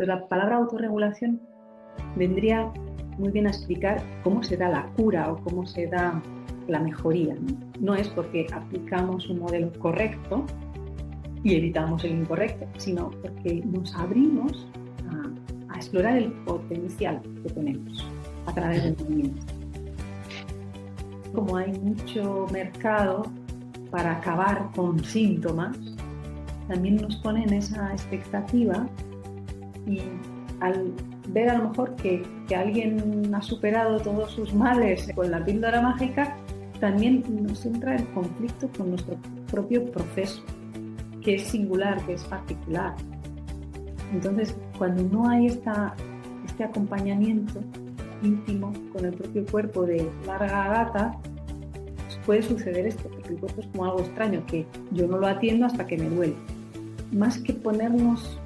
Pero la palabra autorregulación vendría muy bien a explicar cómo se da la cura o cómo se da la mejoría. No es porque aplicamos un modelo correcto y evitamos el incorrecto, sino porque nos abrimos a explorar el potencial que tenemos a través del movimiento. Como hay mucho mercado para acabar con síntomas, también nos ponen esa expectativa y al ver a lo mejor que alguien ha superado todos sus males con la píldora mágica, también nos entra el conflicto con nuestro propio proceso, que es singular, que es particular. Entonces, cuando no hay este acompañamiento íntimo con el propio cuerpo de larga data, pues puede suceder esto, porque el cuerpo es como algo extraño, que yo no lo atiendo hasta que me duele. Más que ponernos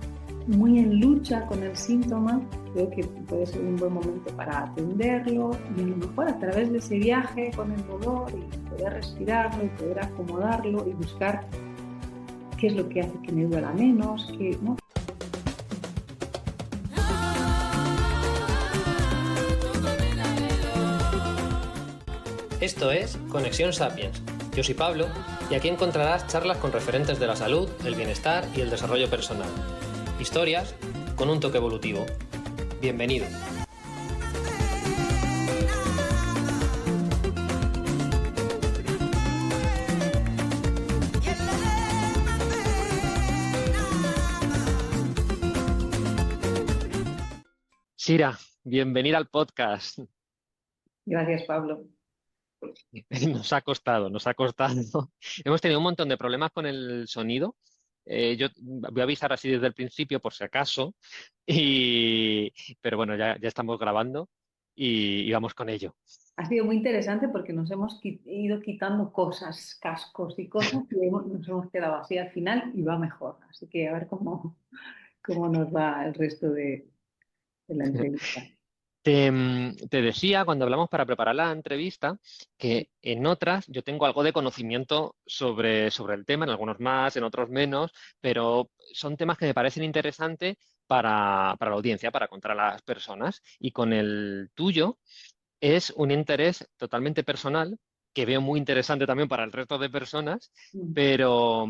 muy en lucha con el síntoma, creo que puede ser un buen momento para atenderlo y a lo mejor a través de ese viaje con el dolor y poder respirarlo y poder acomodarlo y buscar qué es lo que hace que me duela menos, ¿no? Esto es Conexión Sapiens. Yo soy Pablo y aquí encontrarás charlas con referentes de la salud, el bienestar y el desarrollo personal. Historias con un toque evolutivo. Bienvenido. Sira, bienvenida al podcast. Gracias, Pablo. Nos ha costado, nos ha costado. Hemos tenido un montón de problemas con el sonido. Yo voy a avisar así desde el principio por si acaso. Y... Pero bueno, ya estamos grabando y vamos con ello. Ha sido muy interesante porque nos hemos ido quitando cosas, cascos y cosas y nos hemos quedado así al final y va mejor. Así que a ver cómo nos va el resto de la entrevista. Te decía cuando hablamos para preparar la entrevista que en otras yo tengo algo de conocimiento sobre el tema, en algunos más, en otros menos, pero son temas que me parecen interesantes para la audiencia, para contar a las personas. Y con el tuyo es un interés totalmente personal, que veo muy interesante también para el resto de personas, Mm. pero,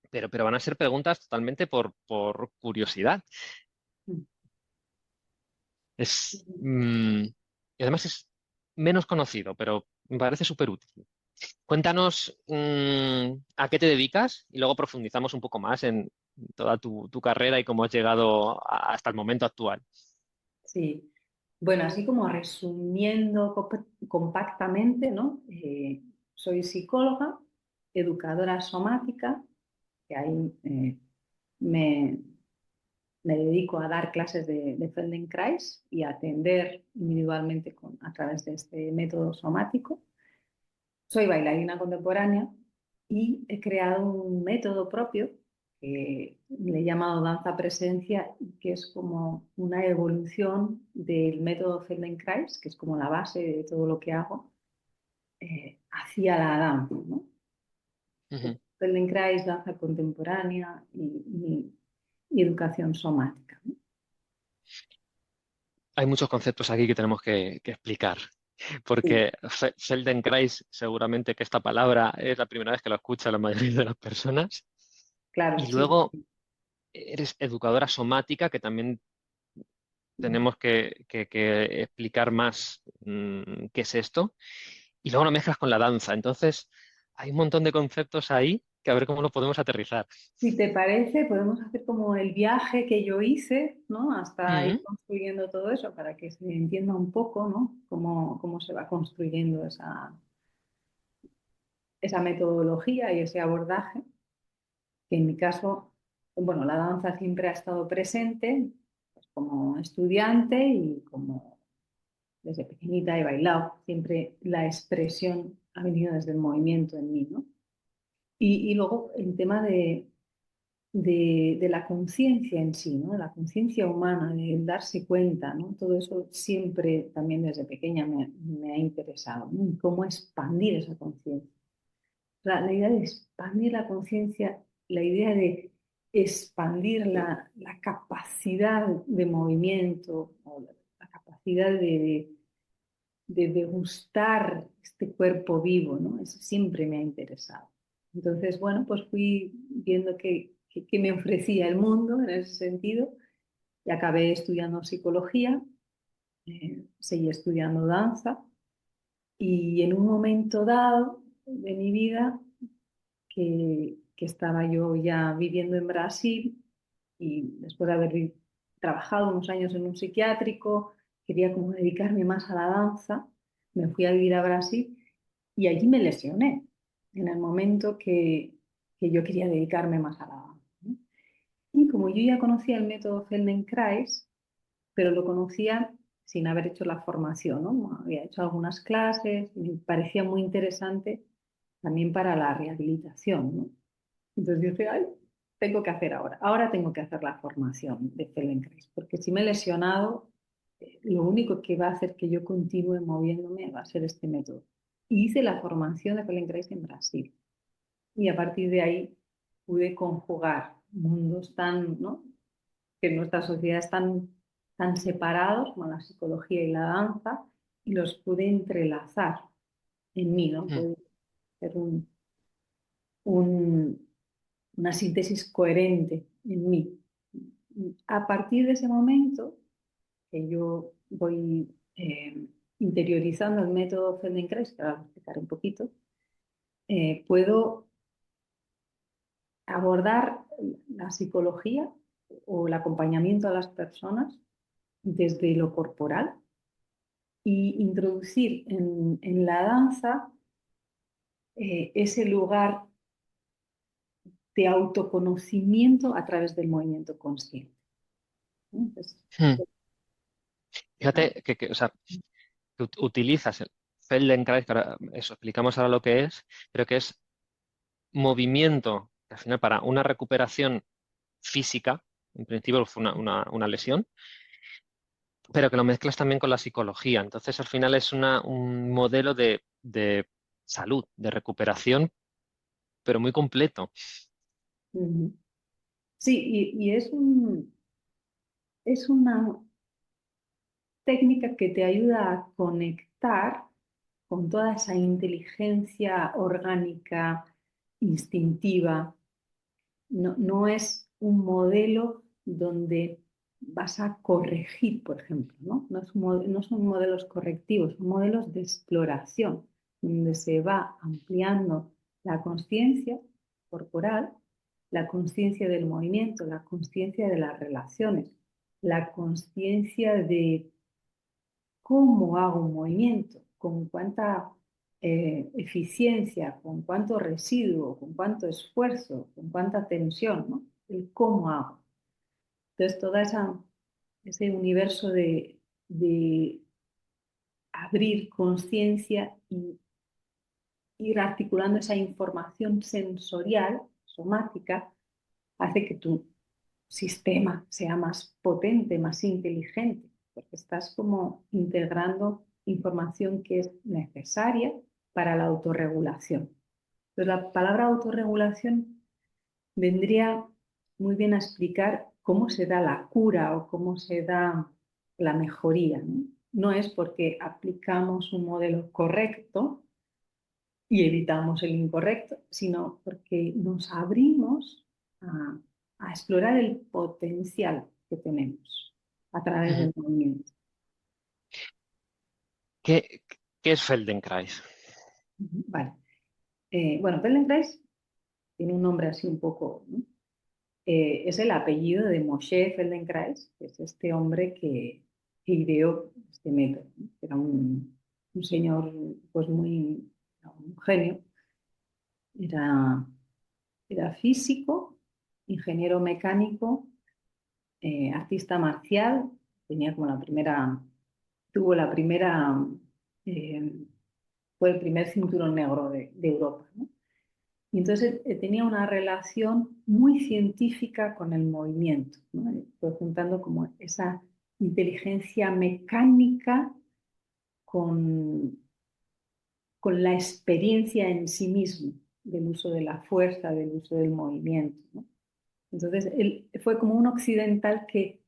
pero van a ser preguntas totalmente por curiosidad. Mm. Es, y además es menos conocido, pero me parece súper útil. Cuéntanos a qué te dedicas y luego profundizamos un poco más en toda tu carrera y cómo has llegado hasta el momento actual. Sí, bueno, así como resumiendo compactamente, ¿no? Soy psicóloga, educadora somática, que ahí me, me dedico a dar clases de Feldenkrais y a atender individualmente a través de este método somático. Soy bailarina contemporánea y he creado un método propio que le he llamado danza presencia, que es como una evolución del método Feldenkrais, que es como la base de todo lo que hago, hacia la danza, ¿no? Ujú. Feldenkrais, danza contemporánea y educación somática, ¿no? Hay muchos conceptos aquí que tenemos que explicar, Sí, porque Feldenkrais, seguramente que esta palabra es la primera vez que lo escucha la mayoría de las personas, claro, y sí. luego eres educadora somática, que también tenemos que explicar más qué es esto. Y luego lo mezclas con la danza. Entonces, hay un montón de conceptos ahí que a ver cómo los podemos aterrizar. Si te parece, podemos hacer como el viaje que yo hice, ¿no? Hasta ir Mm, construyendo todo eso para que se entienda un poco, ¿no? Cómo se va construyendo esa metodología y ese abordaje, que en mi caso, bueno, la danza siempre ha estado presente, pues, como estudiante y como desde pequeñita he bailado, siempre la expresión ha venido desde el movimiento en mí, ¿no? Y luego el tema de la conciencia en sí, ¿no? De la conciencia humana, de darse cuenta, ¿no? Todo eso siempre, también desde pequeña, me ha interesado, ¿no? Y cómo expandir esa conciencia. La idea de expandir la conciencia, la idea de expandir la capacidad de movimiento, o la capacidad de degustar este cuerpo vivo, ¿no? Eso siempre me ha interesado. Entonces, bueno, pues fui viendo qué me ofrecía el mundo en ese sentido y acabé estudiando psicología, seguí estudiando danza y en un momento dado de mi vida que estaba yo ya viviendo en Brasil y después de haber trabajado unos años en un psiquiátrico, quería como dedicarme más a la danza, me fui a vivir a Brasil y allí me lesioné en el momento que yo quería dedicarme más a la danza, ¿no? Y como yo ya conocía el método Feldenkrais, pero lo conocía sin haber hecho la formación, ¿no? Había hecho algunas clases y me parecía muy interesante también para la rehabilitación, ¿no? Entonces dije, ay, tengo que hacer ahora tengo que hacer la formación de Feldenkrais, porque si me he lesionado, lo único que va a hacer que yo continúe moviéndome va a ser este método. Y hice la formación de Feldenkrais en Brasil. Y a partir de ahí pude conjugar mundos tan, ¿no? Que en nuestra sociedad están tan separados, como la psicología y la danza, y los pude entrelazar en mí, ¿no? Pude hacer un, una síntesis coherente en mí. A partir de ese momento, que yo voy interiorizando el método Feldenkrais, que ahora voy a explicar un poquito, puedo abordar la psicología o el acompañamiento a las personas desde lo corporal y introducir en la danza ese lugar de autoconocimiento a través del movimiento consciente. Entonces, Hmm. vale. Fíjate o sea, que utilizas el Feldenkrais, que eso explicamos ahora lo que es, pero que es movimiento, que al final para una recuperación física, en principio fue una lesión, pero que lo mezclas también con la psicología. Entonces, al final es un modelo de salud, de recuperación, pero muy completo. Uh-huh. Sí, y es una técnica que te ayuda a conectar con toda esa inteligencia orgánica, instintiva. No es un modelo donde vas a corregir, por ejemplo, ¿no? No son modelos correctivos, son modelos de exploración, donde se va ampliando la conciencia corporal, la conciencia del movimiento, la conciencia de las relaciones, la conciencia de cómo hago un movimiento, con cuánta eficiencia, con cuánto residuo, con cuánto esfuerzo, con cuánta tensión, ¿no? El cómo hago. Entonces, ese universo de abrir conciencia y ir articulando esa información sensorial, somática, hace que tu sistema sea más potente, más inteligente, porque estás como integrando información que es necesaria para la autorregulación. Entonces, la palabra autorregulación vendría muy bien a explicar cómo se da la cura o cómo se da la mejoría, ¿no? No es porque aplicamos un modelo correcto y evitamos el incorrecto, sino porque nos abrimos a, a explorar el potencial que tenemos a través Ujú. del movimiento. ¿Qué, qué es Feldenkrais? Vale. Bueno, Feldenkrais tiene un nombre así un poco, ¿no? Es el apellido de Moshe Feldenkrais, que es este hombre que ideó este método, ¿no? Era un señor pues muy, un genio, era, era físico, ingeniero mecánico, artista marcial, tenía como tuvo la primera, eh, fue el primer cinturón negro de Europa, ¿no? Y entonces tenía una relación muy científica con el movimiento, ¿no? Fue juntando como esa inteligencia mecánica con, con la experiencia en sí mismo del uso de la fuerza, del uso del movimiento, ¿no? Entonces, él fue como un occidental que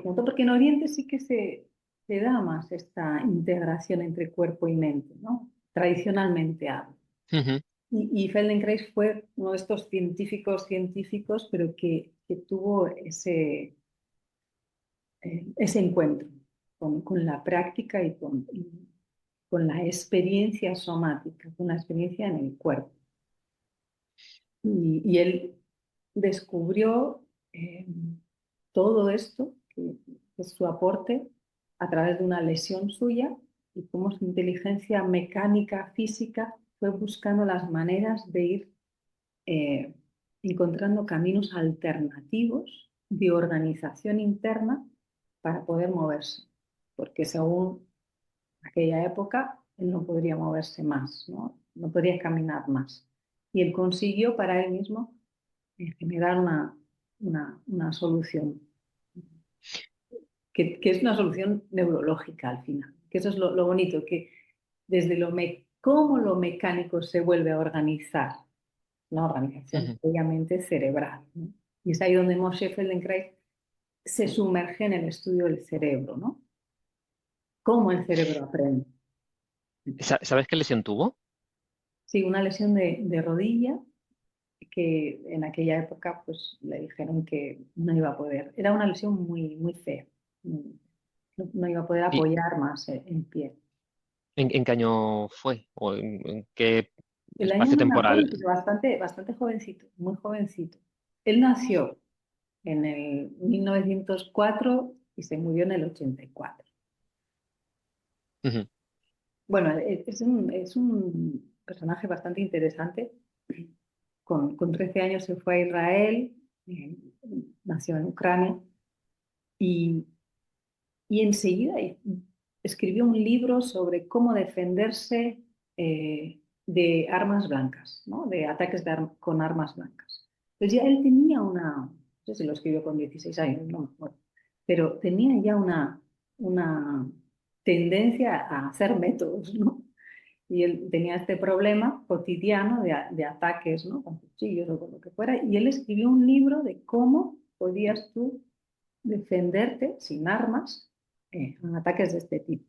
junto, porque en Oriente sí que se da más esta integración entre cuerpo y mente, ¿no? Tradicionalmente hablo. Ujú. Y Feldenkrais fue uno de estos científicos, pero que tuvo ese encuentro con la práctica y con la experiencia somática, con la experiencia en el cuerpo. Y él descubrió eh, todo esto, que es su aporte, a través de una lesión suya y cómo su inteligencia mecánica, física, fue buscando las maneras de ir eh, encontrando caminos alternativos de organización interna para poder moverse, porque según aquella época él no podría moverse más, ¿no? No podría caminar más. Y él consiguió para él mismo generar una solución, que es una solución neurológica al final, que eso es lo bonito, que desde cómo lo mecánico se vuelve a organizar, una organización Ujú. obviamente cerebral, ¿no? Y es ahí donde Moshe Feldenkrais se sumerge en el estudio del cerebro, ¿no? Cómo el cerebro aprende. ¿Sabes qué lesión tuvo? Sí, una lesión de rodilla que en aquella época pues le dijeron que no iba a poder. Era una lesión muy fea. No iba a poder ¿Y apoyar más en pie. en qué año fue? ¿O en qué El año espacio no me acuerdo, temporal? pero bastante jovencito, muy jovencito. Él nació en el 1904 y se murió en el 84. Ujú. Bueno, es un personaje bastante interesante. Con 13 años se fue a Israel, eh, nació en Ucrania y, y enseguida escribió un libro sobre cómo defenderse de armas blancas, ¿no? De ataques con armas blancas. Pues ya él tenía no sé si lo escribió con 16 años, no me acuerdo, pero tenía ya una tendencia a hacer métodos, ¿no? Y él tenía este problema cotidiano de ataques, ¿no? Con cuchillos o con lo que fuera, y él escribió un libro de cómo podías tú defenderte sin armas en ataques de este tipo.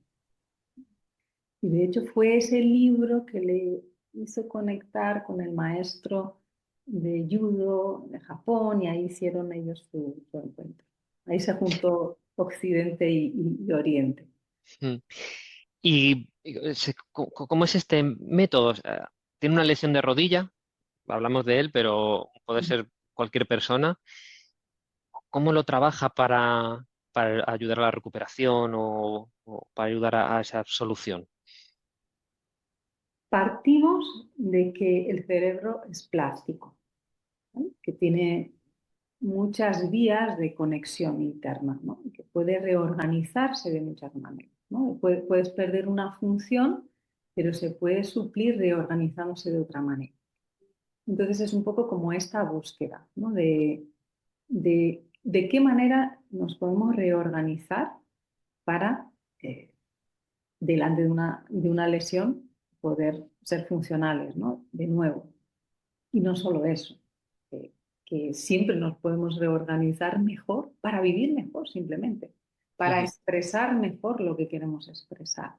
Y de hecho fue ese libro que le hizo conectar con el maestro de judo de Japón y ahí hicieron ellos su encuentro. Ahí se juntó Occidente y Oriente. Mm. ¿Y cómo es este método? O sea, tiene una lesión de rodilla, hablamos de él, pero puede ser cualquier persona. ¿Cómo lo trabaja para ayudar a la recuperación o para ayudar a esa solución? Partimos de que el cerebro es plástico, ¿no? Que tiene muchas vías de conexión interna, ¿no? Que puede reorganizarse de muchas maneras, ¿no? Puedes perder una función, pero se puede suplir reorganizándose de otra manera. Entonces es un poco como esta búsqueda, ¿no? De qué manera nos podemos reorganizar para, delante de una lesión, poder ser funcionales, ¿no? De nuevo. Y no solo eso, que, que siempre nos podemos reorganizar mejor para vivir mejor simplemente, para Ujú. expresar mejor lo que queremos expresar,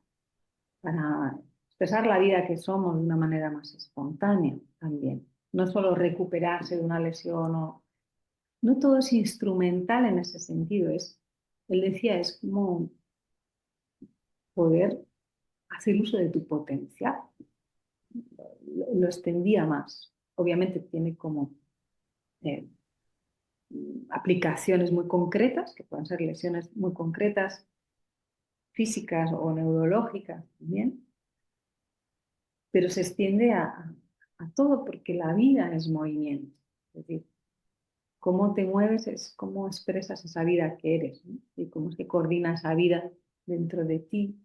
para expresar la vida que somos de una manera más espontánea también. No solo recuperarse de una lesión no todo es instrumental en ese sentido. Él decía, es como poder hacer uso de tu potencial. Lo extendía más. Obviamente tiene como eh, aplicaciones muy concretas, que pueden ser lesiones muy concretas, físicas o neurológicas también, pero se extiende a todo porque la vida es movimiento. Es decir, cómo te mueves es cómo expresas esa vida que eres, ¿no? Y cómo se coordina esa vida dentro de ti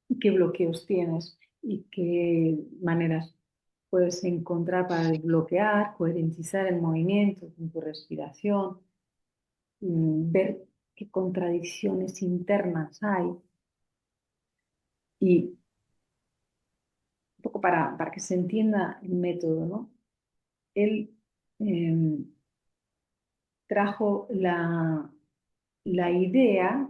y qué bloqueos tienes y qué maneras puedes encontrar para desbloquear, coherentizar el movimiento con tu respiración, ver qué contradicciones internas hay y un poco para que se entienda el método, ¿no? Él, eh, trajo la idea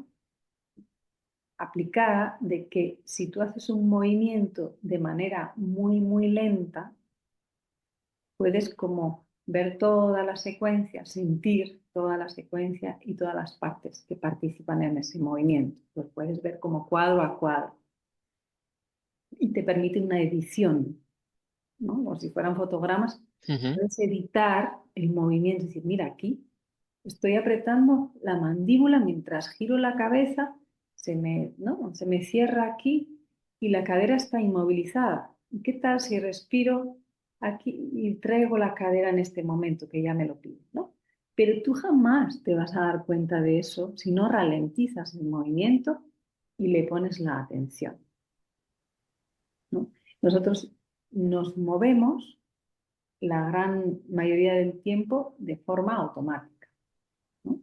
aplicada de que si tú haces un movimiento de manera muy, muy lenta, puedes como ver toda la secuencia, sentir toda la secuencia y todas las partes que participan en ese movimiento. Los puedes ver como cuadro a cuadro. Y te permite una edición, ¿no? Como si fueran fotogramas. Puedes editar el movimiento y decir, mira, aquí estoy apretando la mandíbula mientras giro la cabeza, ¿no? Se me cierra aquí y la cadera está inmovilizada. ¿Y qué tal si respiro aquí y traigo la cadera en este momento que ya me lo pide, ¿no? Pero tú jamás te vas a dar cuenta de eso si no ralentizas el movimiento y le pones la atención, ¿no? Nosotros nos movemos la gran mayoría del tiempo de forma automática, ¿no?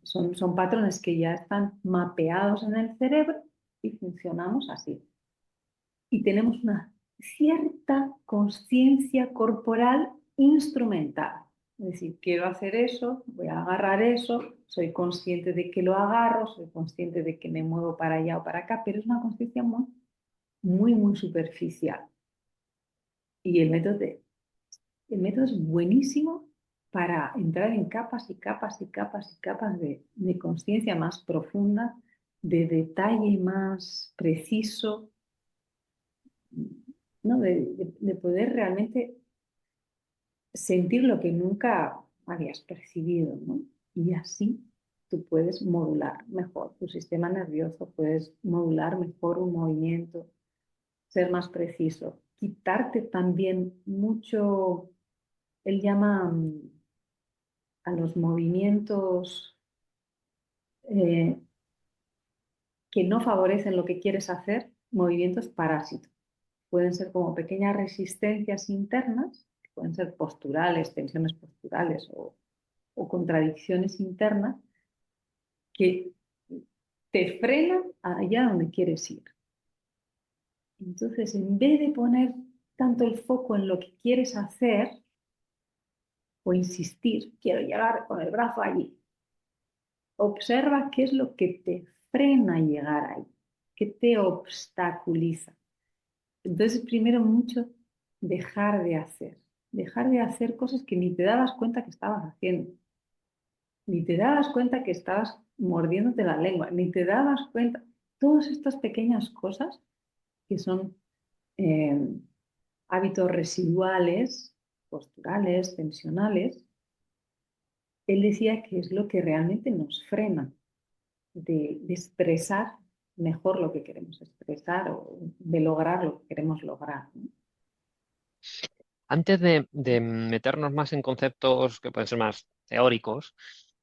Son patrones que ya están mapeados en el cerebro y funcionamos así. Y tenemos una cierta conciencia corporal instrumental. Es decir, quiero hacer eso, voy a agarrar eso, soy consciente de que lo agarro, soy consciente de que me muevo para allá o para acá, pero es una conciencia muy, muy, muy superficial. Y el método es buenísimo para entrar en capas y capas y capas y capas de conciencia más profunda, de detalle más preciso, ¿no? De poder realmente sentir lo que nunca habías percibido, ¿no? Y así tú puedes modular mejor tu sistema nervioso, puedes modular mejor un movimiento, ser más preciso, quitarte también mucho, él llama a los movimientos eh, que no favorecen lo que quieres hacer, movimientos parásitos. Pueden ser como pequeñas resistencias internas, que pueden ser posturales, tensiones posturales o contradicciones internas, que te frenan allá donde quieres ir. Entonces, en vez de poner tanto el foco en lo que quieres hacer o insistir, quiero llegar con el brazo allí, observa qué es lo que te frena llegar ahí, qué te obstaculiza. Entonces, primero mucho dejar de hacer cosas que ni te dabas cuenta que estabas haciendo, ni te dabas cuenta que estabas mordiéndote la lengua, ni te dabas cuenta, todas estas pequeñas cosas que son eh, hábitos residuales, posturales, tensionales, él decía que es lo que realmente nos frena de expresar mejor lo que queremos expresar o de lograr lo que queremos lograr, ¿no? Antes de meternos más en conceptos que pueden ser más teóricos,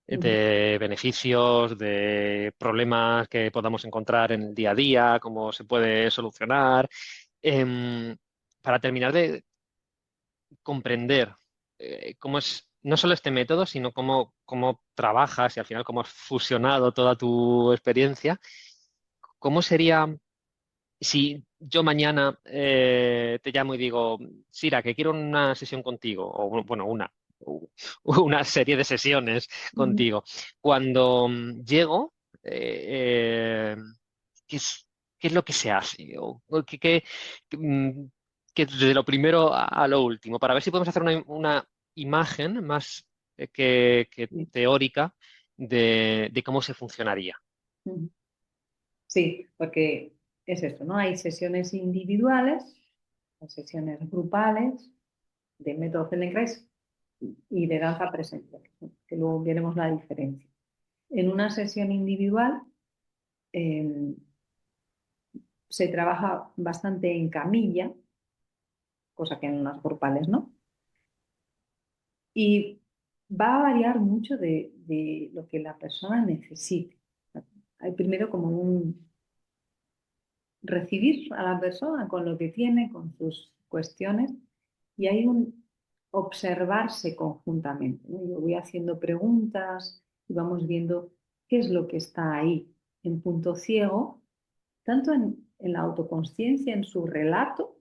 de beneficios, de problemas que podamos encontrar en el día a día, cómo se puede solucionar, em, para terminar de comprender cómo es no solo este método, sino cómo trabajas y al final cómo has fusionado toda tu experiencia, ¿cómo sería si yo mañana te llamo y digo, Sira, que quiero una sesión contigo, o bueno, una serie de sesiones contigo? Cuando llego, eh, eh, ¿qué es lo que se hace? O que desde lo primero a lo último, para ver si podemos hacer una imagen más que teórica de cómo se funcionaría. Sí, porque es esto, ¿no? Hay sesiones individuales, hay sesiones grupales de método Feldenkrais y de danza presencial, ¿no? Que luego veremos la diferencia. En una sesión individual eh, se trabaja bastante en camilla, cosa que en unas grupales no, y va a variar mucho de lo que la persona necesite. Hay primero como un recibir a la persona con lo que tiene, con sus cuestiones, y hay un observarse conjuntamente, ¿no? Yo voy haciendo preguntas y vamos viendo qué es lo que está ahí en punto ciego, tanto en la autoconsciencia, en su relato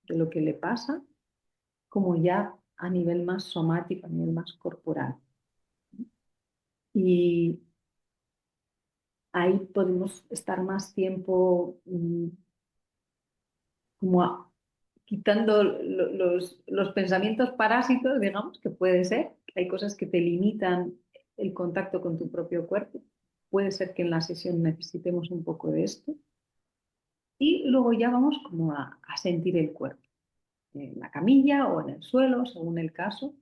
de lo que le pasa, como ya a nivel más somático, a nivel más corporal. Y ahí podemos estar más tiempo como quitando los pensamientos parásitos, digamos, que puede ser. Hay cosas que te limitan el contacto con tu propio cuerpo. Puede ser que en la sesión necesitemos un poco de esto. Y luego ya vamos como a sentir el cuerpo, en la camilla o en el suelo, según el caso.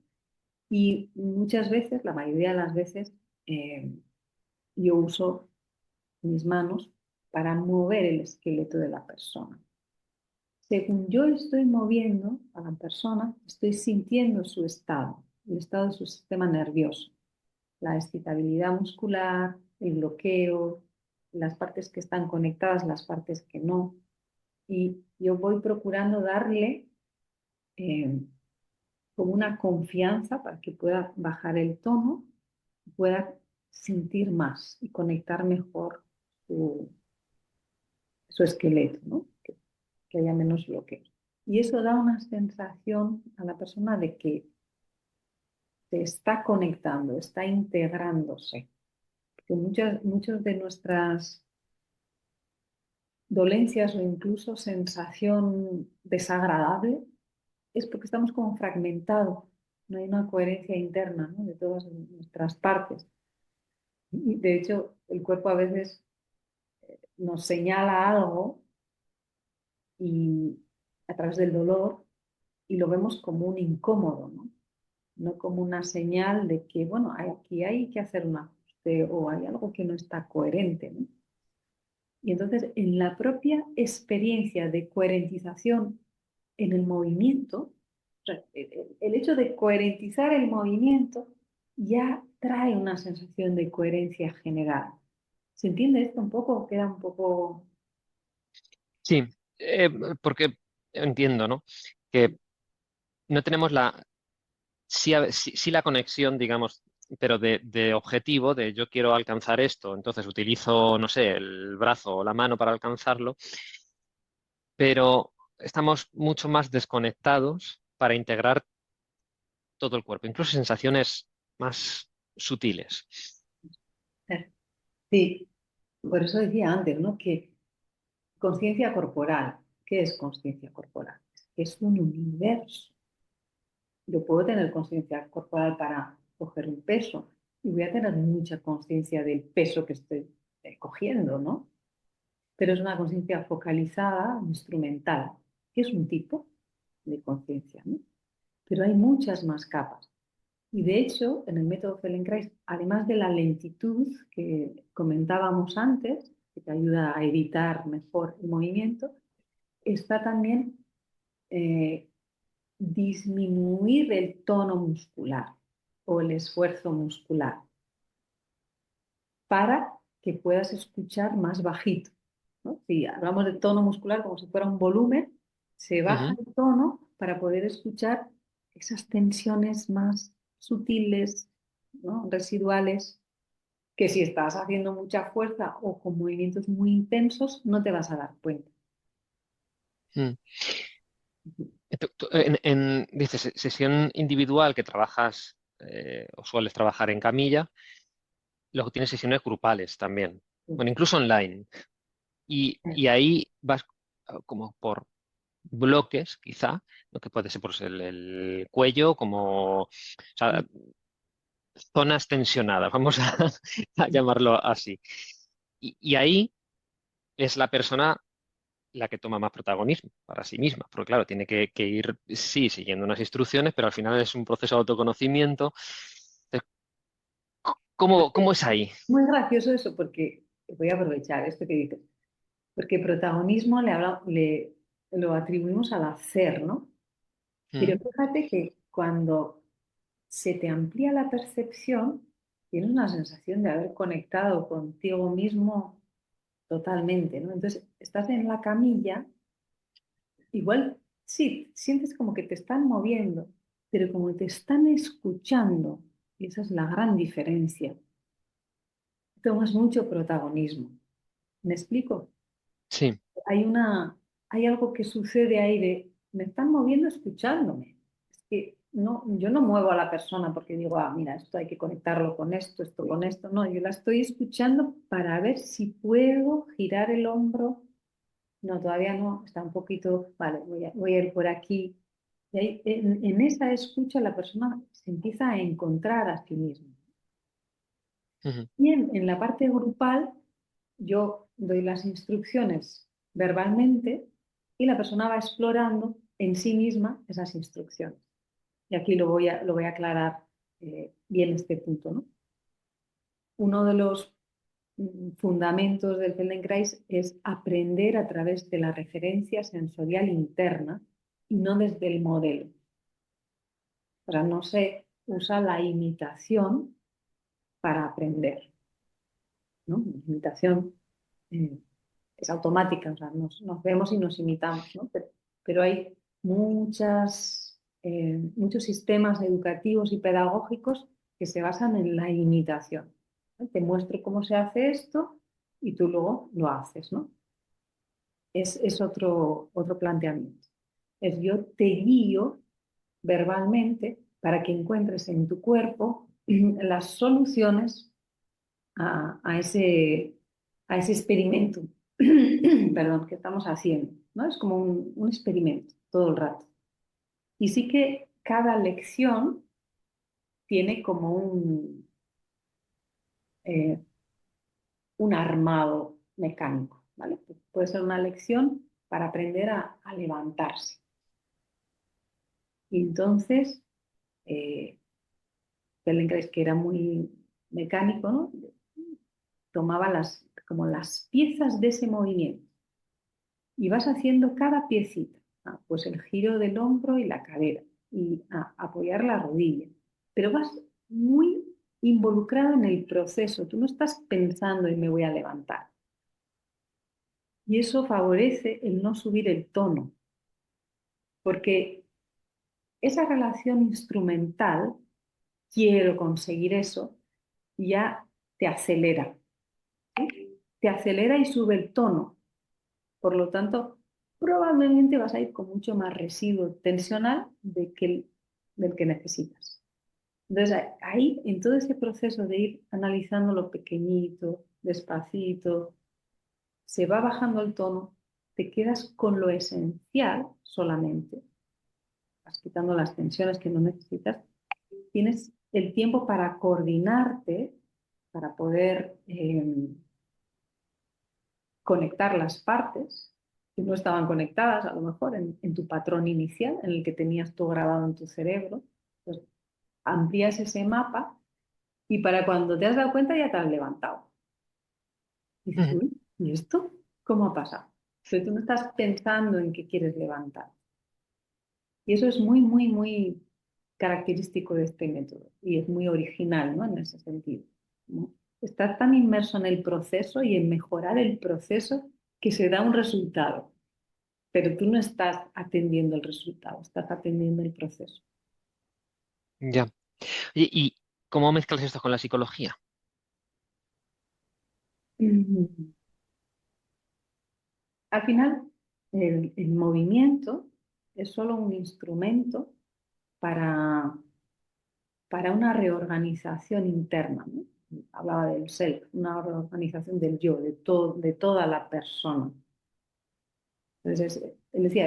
Y muchas veces, la mayoría de las veces, eh, yo uso mis manos para mover el esqueleto de la persona. Según yo estoy moviendo a la persona, estoy sintiendo su estado, el estado de su sistema nervioso, la excitabilidad muscular, el bloqueo, las partes que están conectadas, las partes que no. Y yo voy procurando darle eh, como una confianza para que pueda bajar el tono, pueda sentir más y conectar mejor su, su esqueleto, ¿no? Que haya menos bloqueo. Y eso da una sensación a la persona de que se está conectando, está integrándose. Porque muchas de nuestras dolencias o incluso sensación desagradable es porque estamos como fragmentados, no hay una coherencia interna, ¿no? De todas nuestras partes. Y de hecho, el cuerpo a veces nos señala algo y a través del dolor y lo vemos como un incómodo, ¿no? No como una señal de que, bueno, aquí hay que hacer un ajuste o hay algo que no está coherente, ¿no? Y entonces, en la propia experiencia de coherentización en el movimiento, o sea, el hecho de coherentizar el movimiento ya trae una sensación de coherencia general. ¿Se entiende esto un poco? ¿Queda un poco...? Sí, porque entiendo, ¿no? Que no tenemos sí la conexión, digamos, pero de objetivo, de yo quiero alcanzar esto, entonces utilizo, no sé, el brazo o la mano para alcanzarlo, pero estamos mucho más desconectados para integrar todo el cuerpo, incluso sensaciones más sutiles. Sí, por eso decía antes, ¿no? Que conciencia corporal. ¿Qué es conciencia corporal? Es un universo. Yo puedo tener conciencia corporal para coger un peso y voy a tener mucha conciencia del peso que estoy cogiendo, ¿no? Pero es una conciencia focalizada, instrumental, que es un tipo de conciencia, ¿no? Pero hay muchas más capas. Y de hecho, en el método Feldenkrais, además de la lentitud que comentábamos antes, que te ayuda a evitar mejor el movimiento, está también eh, disminuir el tono muscular o el esfuerzo muscular para que puedas escuchar más bajito, ¿no? Si hablamos de tono muscular como si fuera un volumen, se baja Ujú. el tono para poder escuchar esas tensiones más sutiles, ¿no? Residuales, que si estás haciendo mucha fuerza o con movimientos muy intensos, no te vas a dar cuenta. Mm. Dices, sesión individual que trabajas o sueles trabajar en camilla, luego tienes sesiones grupales también, bueno, incluso online. Y ahí vas como por bloques, quizá, lo que puede ser pues, el cuello, como, o sea, zonas tensionadas, vamos a llamarlo así. Y ahí es la persona la que toma más protagonismo para sí misma, porque claro, tiene que ir, sí, siguiendo unas instrucciones, pero al final es un proceso de autoconocimiento. Entonces, ¿cómo es ahí? Muy gracioso eso porque voy a aprovechar esto que dices, porque protagonismo lo atribuimos al hacer, ¿no? Pero Mm, fíjate que cuando se te amplía la percepción, tienes una sensación de haber conectado contigo mismo totalmente, ¿no? Entonces, estás en la camilla, igual sí, sientes como que te están moviendo, pero como te están escuchando, y esa es la gran diferencia, tomas mucho protagonismo. ¿Me explico? sí, Hay hay algo que sucede ahí de, me están moviendo escuchándome. Es que no, yo no muevo a la persona porque digo, ah, mira, esto hay que conectarlo con esto con esto. No, yo la estoy escuchando para ver si puedo girar el hombro. No, todavía no, está un poquito, vale, voy a ir por aquí. Y ahí, en esa escucha la persona se empieza a encontrar a sí misma. Ujú. Y en la parte grupal, yo doy las instrucciones verbalmente y la persona va explorando en sí misma esas instrucciones. Y aquí lo voy a aclarar bien este punto, ¿no? Uno de los fundamentos del Feldenkrais es aprender a través de la referencia sensorial interna y no desde el modelo. O sea, no se usa la imitación para aprender, ¿no? La imitación eh, es automática, o sea, nos vemos y nos imitamos, ¿no? Pero hay muchos sistemas educativos y pedagógicos que se basan en la imitación, ¿no? Te muestro cómo se hace esto y tú luego lo haces, ¿no? Es otro planteamiento. Es yo te guío verbalmente para que encuentres en tu cuerpo las soluciones a ese experimento, perdón, que estamos haciendo, ¿no? Es como un experimento todo el rato. Y sí que cada lección tiene como eh, un armado mecánico, ¿vale? Puede ser una lección para aprender a levantarse. Y entonces, eh, Feldenkrais, que era muy mecánico, ¿no? Tomaba como las piezas de ese movimiento y vas haciendo cada piecita. Pues el giro del hombro y la cadera y apoyar la rodilla. Pero vas muy involucrado en el proceso. Tú no estás pensando en me voy a levantar. Y eso favorece el no subir el tono, porque esa relación instrumental, quiero conseguir eso, ya te acelera. ¿Sí? Te acelera y sube el tono. Por lo tanto, probablemente vas a ir con mucho más residuo tensional del que necesitas. Entonces, ahí, en todo ese proceso de ir analizando lo pequeñito, despacito, se va bajando el tono, te quedas con lo esencial solamente, vas quitando las tensiones que no necesitas, tienes el tiempo para coordinarte, para poder conectar las partes que no estaban conectadas, a lo mejor en tu patrón inicial, en el que tenías todo grabado en tu cerebro. Pues amplías ese mapa y para cuando te has dado cuenta ya te has levantado. Y dices, Ujú. uy, ¿y esto cómo ha pasado? Pero tú no estás pensando en que quieres levantar. Y eso es muy, muy, muy característico de este método y es muy original, ¿no? En ese sentido, ¿no? Estás tan inmerso en el proceso y en mejorar el proceso que se da un resultado, pero tú no estás atendiendo el resultado, estás atendiendo el proceso. Ya. Oye, ¿y cómo mezclas esto con la psicología? Mm. Al final, el movimiento es solo un instrumento para, para una reorganización interna, ¿no? Hablaba del self, una reorganización del yo, de toda la persona. Entonces, él decía,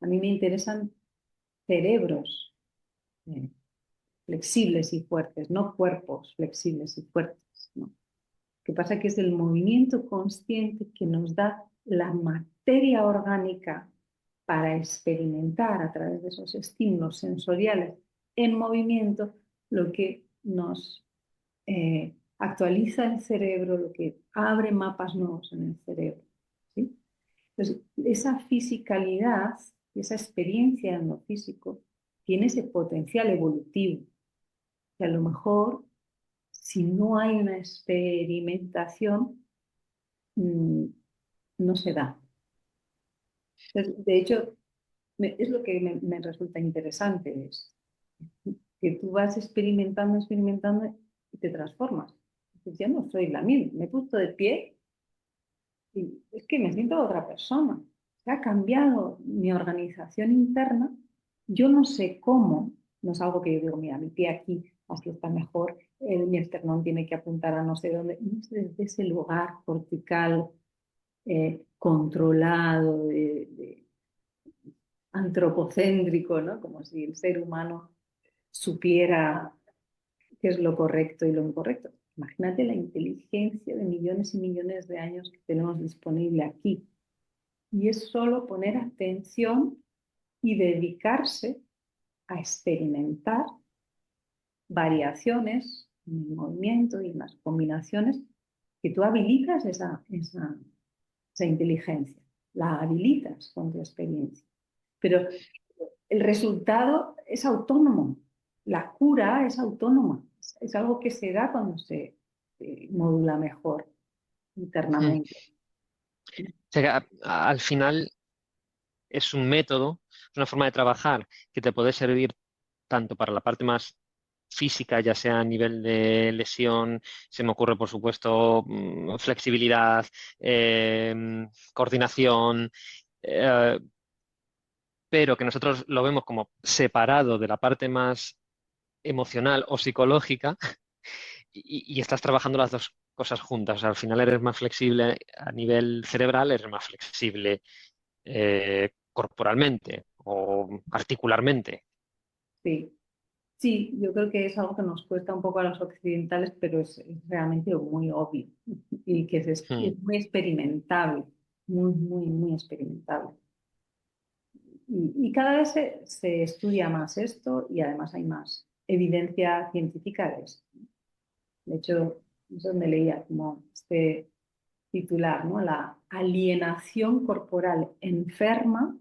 a mí me interesan cerebros eh, flexibles y fuertes, no cuerpos flexibles y fuertes, ¿no? Lo que pasa que es el movimiento consciente que nos da la materia orgánica para experimentar a través de esos estímulos sensoriales en movimiento lo que nos actualiza el cerebro, lo que abre mapas nuevos en el cerebro, ¿sí? Entonces, esa fisicalidad y esa experiencia en lo físico tiene ese potencial evolutivo que a lo mejor, si no hay una experimentación, mmm, no se da. Entonces, de hecho, es lo que me resulta interesante, es que tú vas experimentando, experimentando y te transformas. Entonces, ya no soy la misma, me he puesto de pie y es que me siento otra persona. Se ha cambiado mi organización interna yo no sé cómo, no es algo que yo digo, mira, mi pie aquí, así está mejor, mi esternón tiene que apuntar a no sé dónde, no es desde ese lugar cortical controlado, antropocéntrico, ¿no? Como si el ser humano supiera qué es lo correcto y lo incorrecto. Imagínate la inteligencia de millones y millones de años que tenemos disponible aquí. Y es solo poner atención y dedicarse a experimentar variaciones en el movimiento y en las combinaciones que tú habilitas esa inteligencia, la habilitas con tu experiencia. Pero el resultado es autónomo, la cura es autónoma, es algo que se da cuando se modula mejor Mm. internamente. O sea, que al final es un método, es una forma de trabajar que te puede servir tanto para la parte más física, ya sea a nivel de lesión, se me ocurre, por supuesto, flexibilidad, coordinación, eh, pero que nosotros lo vemos como separado de la parte más emocional o psicológica y estás trabajando las dos cosas juntas. O sea, al final eres más flexible a nivel cerebral, eres más flexible corporalmente o articularmente. Sí. Sí, yo creo que es algo que nos cuesta un poco a los occidentales, pero es realmente muy obvio y que Mm, es muy experimentable, muy, muy, muy experimentable. Y cada vez se estudia más esto y además hay más evidencia científica de esto. De hecho, es donde leía como este titular, ¿no? La alienación corporal enferma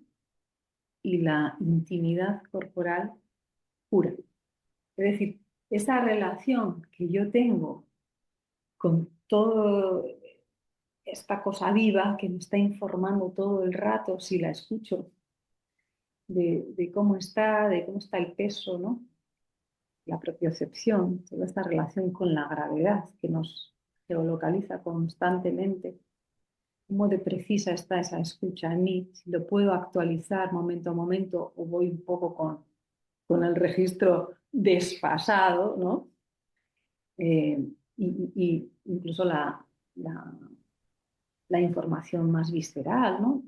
y la intimidad corporal cura. Es decir, esa relación que yo tengo con toda esta cosa viva que me está informando todo el rato, si la escucho, de cómo está el peso, ¿no? La propiocepción, toda esta relación con la gravedad que nos geolocaliza constantemente, cómo de precisa está esa escucha en mí, si lo puedo actualizar momento a momento o voy un poco con el registro desfasado, ¿no? Y incluso la información más visceral, ¿no?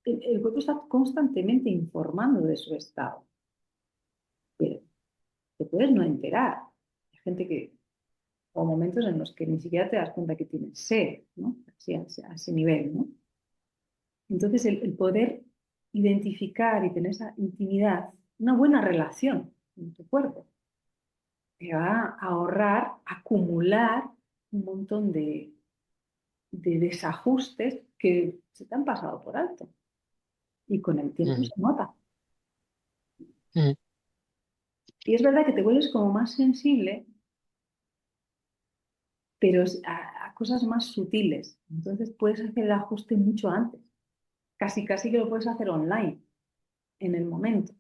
El cuerpo está constantemente informando de su estado, pero te puedes no enterar. Hay gente que, o momentos en los que ni siquiera te das cuenta que tienes sed, ¿no? Así, a ese nivel, ¿no? Entonces, el poder identificar y tener esa intimidad, una buena relación con tu cuerpo, te va a ahorrar, acumular un montón de desajustes que se te han pasado por alto. Y con el tiempo mm, se nota. mm. Y es verdad que te vuelves como más sensible, pero es a cosas más sutiles. Entonces puedes hacer el ajuste mucho antes. Casi, casi que lo puedes hacer online, en el momento.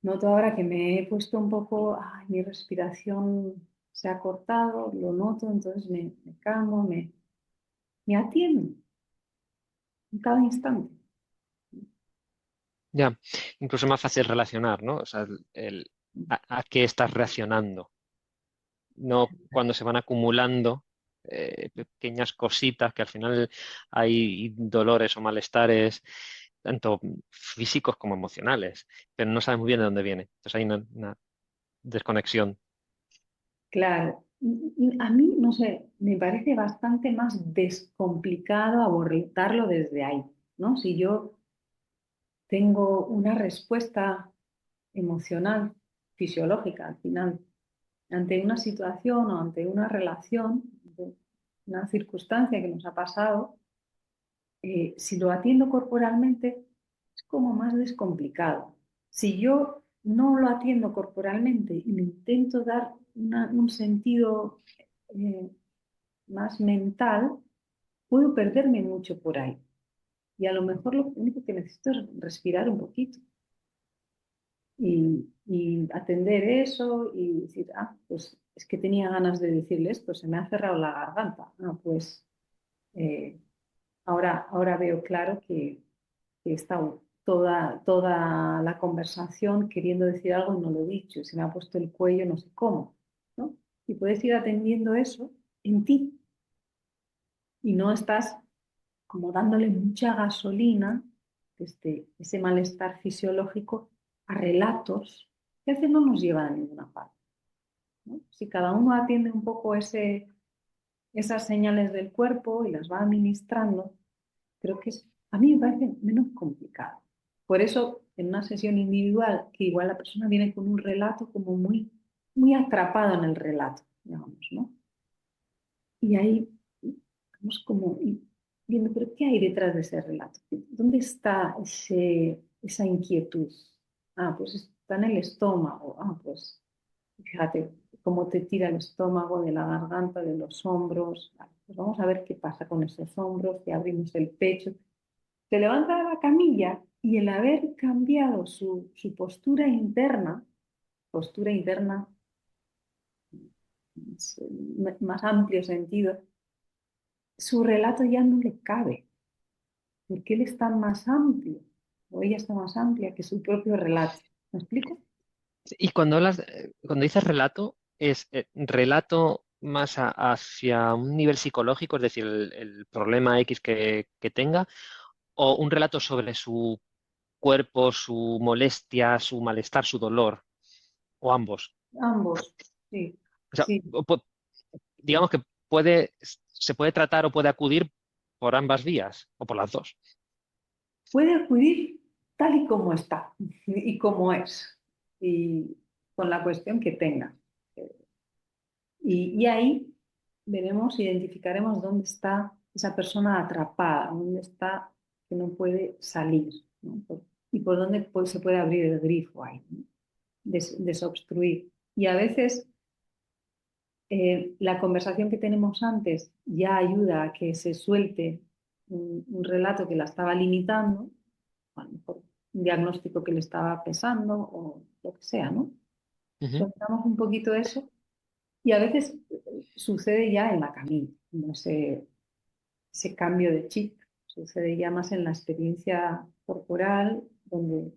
Noto ahora que me he puesto un poco, ay, mi respiración se ha cortado, lo noto, entonces me calmo, me atiendo en cada instante. Ya, incluso más fácil relacionar, ¿no? O sea, a qué estás reaccionando, no cuando se van acumulando pequeñas cositas que al final hay dolores o malestares, tanto físicos como emocionales, pero no sabes muy bien de dónde viene. Entonces hay una desconexión. Claro, a mí, no sé, me parece bastante más descomplicado abordarlo desde ahí, ¿no? Si yo tengo una respuesta emocional, fisiológica al final, ante una situación o ante una relación, ante una circunstancia que nos ha pasado, si lo atiendo corporalmente, es como más descomplicado. Si yo no lo atiendo corporalmente y le intento dar un sentido eh, más mental, puedo perderme mucho por ahí. Y a lo mejor lo único que necesito es respirar un poquito y atender eso y decir, ah, pues es que tenía ganas de decirle esto, se me ha cerrado la garganta. Ah, pues eh, ahora veo claro que he estado toda la conversación queriendo decir algo y no lo he dicho, y se me ha puesto el cuello no sé cómo, ¿no? Y puedes ir atendiendo eso en ti y no estás como dándole mucha gasolina, ese malestar fisiológico, a relatos que a veces no nos llevan a ninguna parte, ¿no? Si cada uno atiende un poco esas señales del cuerpo y las va administrando, creo que a mí me parece menos complicado. Por eso, en una sesión individual, que igual la persona viene con un relato como muy, muy atrapado en el relato, digamos, ¿no? Y ahí vamos como viendo, pero ¿qué hay detrás de ese relato? ¿Dónde está esa inquietud? Ah, pues está en el estómago. Ah, pues fíjate cómo te tira el estómago de la garganta, de los hombros. Vale, pues vamos a ver qué pasa con esos hombros, que abrimos el pecho. Se levanta de la camilla y el haber cambiado su postura interna, más amplio sentido, su relato ya no le cabe, porque él está más amplio, o ella está más amplia que su propio relato. ¿Me explico? Y cuando dices relato, ¿es relato más hacia un nivel psicológico, es decir, el problema X que tenga, o un relato sobre su cuerpo, su molestia, su malestar, su dolor, o ambos? Ambos, sí, O sea, sí. digamos que se puede tratar o puede acudir por ambas vías, o por las dos. Puede acudir tal y como está y como es, y con la cuestión que tenga. Y ahí veremos, identificaremos dónde está esa persona atrapada, dónde está que no puede salir, ¿no? Y por dónde se puede abrir el grifo ahí, ¿no? Desobstruir. Y a veces la conversación que tenemos antes ya ayuda a que se suelte un relato que la estaba limitando, a lo mejor un diagnóstico que le estaba pesando o lo que sea, ¿no? Ujú. Soltamos un poquito eso y a veces sucede ya en la camino, como ese cambio de chip, sucede ya más en la experiencia corporal, donde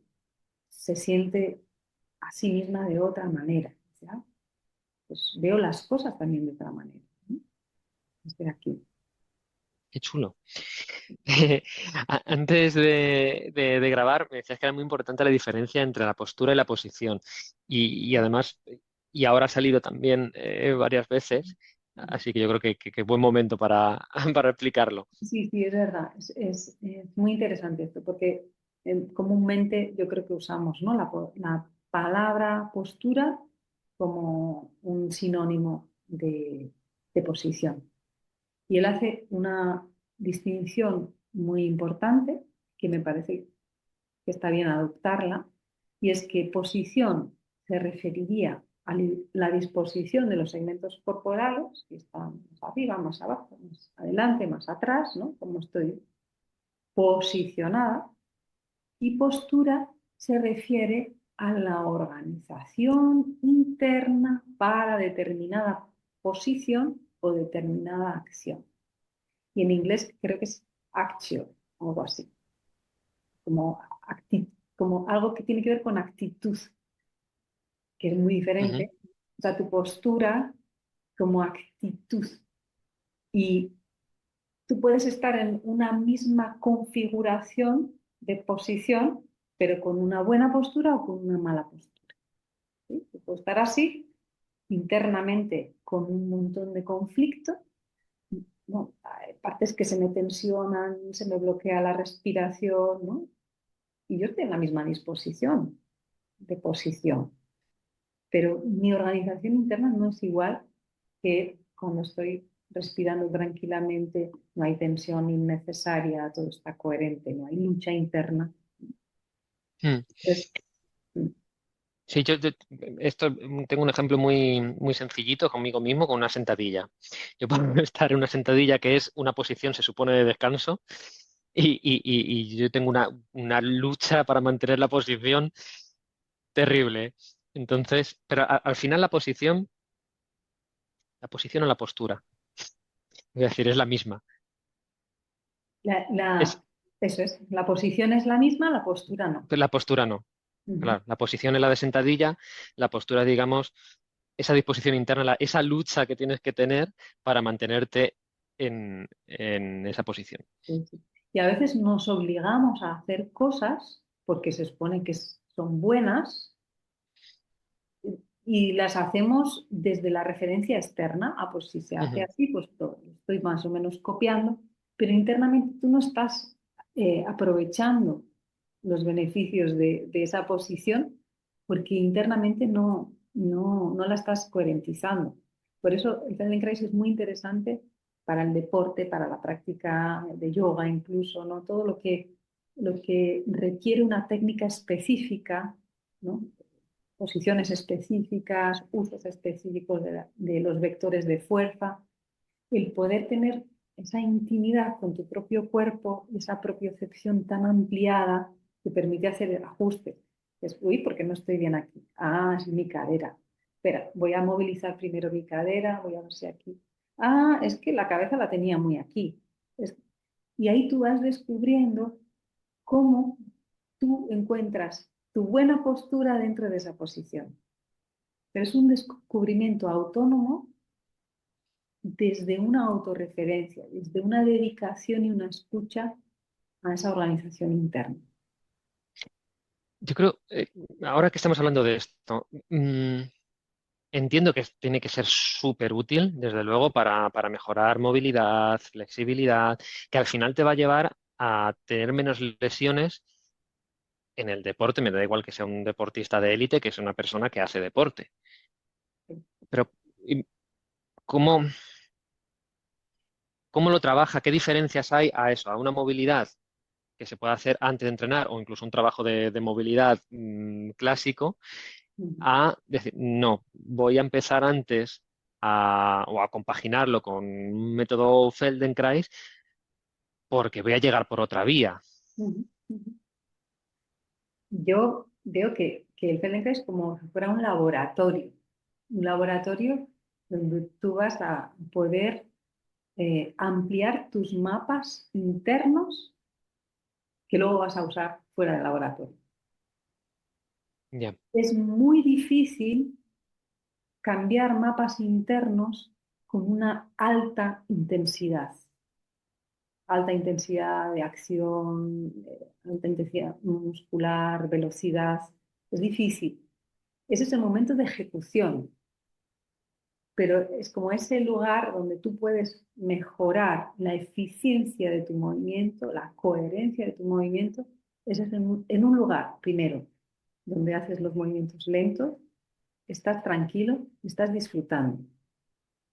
se siente a sí misma de otra manera. ¿Ya? Pues veo las cosas también de otra manera, ¿no? Desde aquí. Qué chulo. Antes de grabar, me decías que era muy importante la diferencia entre la postura y la posición. Y además, y ahora ha salido también varias veces, así que yo creo que buen momento para, para explicarlo. Sí, sí, es verdad. Es muy interesante esto, porque comúnmente yo creo que usamos, ¿no? La palabra postura como un sinónimo de posición. Y él hace una distinción muy importante que me parece que está bien adoptarla, y es que posición se referiría a la disposición de los segmentos corporales, que están más arriba, más abajo, más adelante, más atrás, ¿no? Como estoy posicionada, y postura se refiere a la organización interna para determinada posición o determinada acción. Y en inglés creo que es action, algo así, como, como algo que tiene que ver con actitud, que es muy Ujú. diferente. O sea, tu postura como actitud. Y tú puedes estar en una misma configuración de posición, pero con una buena postura o con una mala postura. ¿Sí? Tú puedes estar así, internamente, con un montón de conflicto, ¿no? Hay partes que se me tensionan, se me bloquea la respiración, ¿no? Y yo estoy en la misma disposición de posición, pero mi organización interna no es igual que cuando estoy respirando tranquilamente, no hay tensión innecesaria, todo está coherente, no hay lucha interna. Mm. Entonces, Sí, tengo un ejemplo muy sencillito conmigo mismo, con una sentadilla. Yo puedo estar en una sentadilla que es una posición, se supone, de descanso, y yo tengo una lucha para mantener la posición terrible. Entonces, pero al final la posición o la postura, es decir, es la misma. la, la, Es, Eso es. La posición es la misma, la postura no. Pero la postura no. Ujú. Claro, la posición es la de sentadilla, la postura, digamos, esa disposición interna, esa lucha que tienes que tener para mantenerte en esa posición. Sí, sí. Y a veces nos obligamos a hacer cosas porque se supone que son buenas y las hacemos desde la referencia externa. Ah, pues si se hace Ujú. así, pues lo estoy más o menos copiando, pero internamente tú no estás aprovechando los beneficios de esa posición porque internamente no la estás coherentizando. Por eso el Feldenkrais es muy interesante para el deporte, para la práctica de yoga incluso, ¿no? Todo lo que requiere una técnica específica, ¿no? Posiciones específicas, usos específicos de los vectores de fuerza, el poder tener esa intimidad con tu propio cuerpo, esa propiocepción tan ampliada que permite hacer el ajuste. Es, uy, ¿por qué no estoy bien aquí? Ah, es mi cadera. Espera, voy a movilizar primero mi cadera, voy a ver si aquí. Ah, es que la cabeza la tenía muy aquí. Es- y ahí tú vas descubriendo cómo tú encuentras tu buena postura dentro de esa posición. Pero es un descubrimiento autónomo desde una autorreferencia, desde una dedicación y una escucha a esa organización interna. Yo creo, ahora que estamos hablando de esto, entiendo que tiene que ser súper útil, desde luego, para mejorar movilidad, flexibilidad, que al final te va a llevar a tener menos lesiones en el deporte. Me da igual que sea un deportista de élite, que es una persona que hace deporte. Pero, ¿y ¿cómo, cómo lo trabaja? ¿Qué diferencias hay a eso, a una movilidad que se puede hacer antes de entrenar o incluso un trabajo de movilidad clásico, a decir, no, voy a empezar antes o a compaginarlo con un método Feldenkrais porque voy a llegar por otra vía? Yo veo que el Feldenkrais es como si fuera un laboratorio donde tú vas a poder ampliar tus mapas internos que luego vas a usar fuera del laboratorio. Ya. Es muy difícil cambiar mapas internos con una alta intensidad de acción, alta intensidad muscular, velocidad. Es difícil. Ese es el momento de ejecución, pero es como ese lugar donde tú puedes mejorar la eficiencia de tu movimiento, la coherencia de tu movimiento. Ese es en un lugar, primero, donde haces los movimientos lentos, estás tranquilo, estás disfrutando.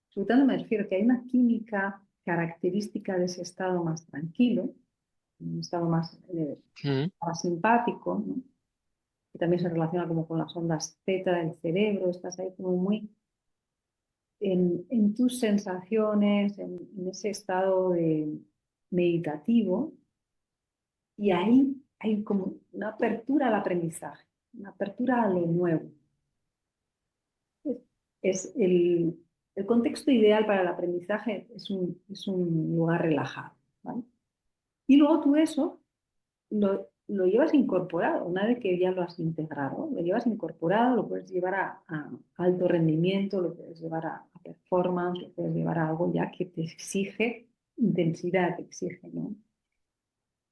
Disfrutando me refiero que hay una química característica de ese estado más tranquilo, un estado más Mm. parasimpático, ¿no? Que también se relaciona como con las ondas teta del cerebro, estás ahí como muy en tus sensaciones, en ese estado de meditativo, y ahí hay como una apertura al aprendizaje, una apertura a lo nuevo. Es el contexto ideal para el aprendizaje es un lugar relajado, ¿vale? Y luego tú eso lo llevas incorporado, una vez que ya lo has integrado, lo llevas incorporado, lo puedes llevar a alto rendimiento, lo puedes llevar a performance, lo puedes llevar a algo ya que te exige intensidad, te exige, ¿no?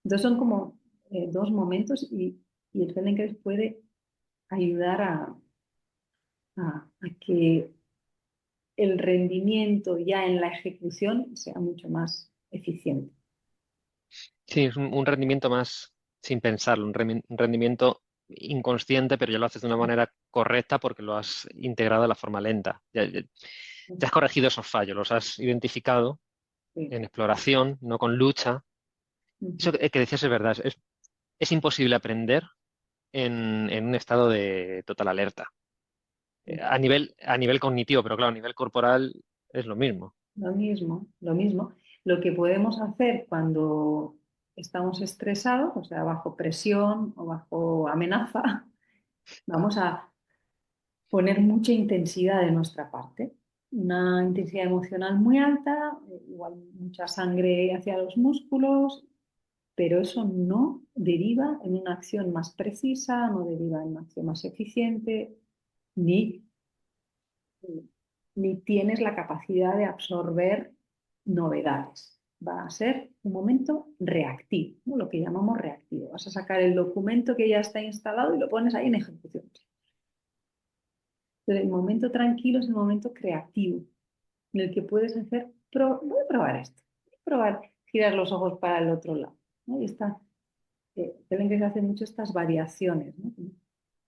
Entonces son como dos momentos y el Feldenkrais puede ayudar a que el rendimiento ya en la ejecución sea mucho más eficiente. Sí, es un rendimiento más sin pensarlo, un rendimiento inconsciente, pero ya lo haces de una manera correcta porque lo has integrado de la forma lenta. Ya has corregido esos fallos, los has identificado Sí. en exploración, no con lucha. Eso que decías es verdad, es imposible aprender en un estado de total alerta. A nivel cognitivo, pero claro, a nivel corporal es lo mismo. Lo mismo, lo mismo. Lo que podemos hacer cuando estamos estresados, o sea, bajo presión o bajo amenaza, vamos a poner mucha intensidad de nuestra parte. Una intensidad emocional muy alta, igual mucha sangre hacia los músculos, pero eso no deriva en una acción más precisa, no deriva en una acción más eficiente, ni, ni tienes la capacidad de absorber novedades. Va a ser un momento reactivo, ¿no? Lo que llamamos reactivo. Vas a sacar el documento que ya está instalado y lo pones ahí en ejecución. Pero el momento tranquilo es el momento creativo, en el que puedes hacer, voy a probar esto, voy a probar girar los ojos para el otro lado, ¿no? Y deben que se hacen mucho estas variaciones, ¿no?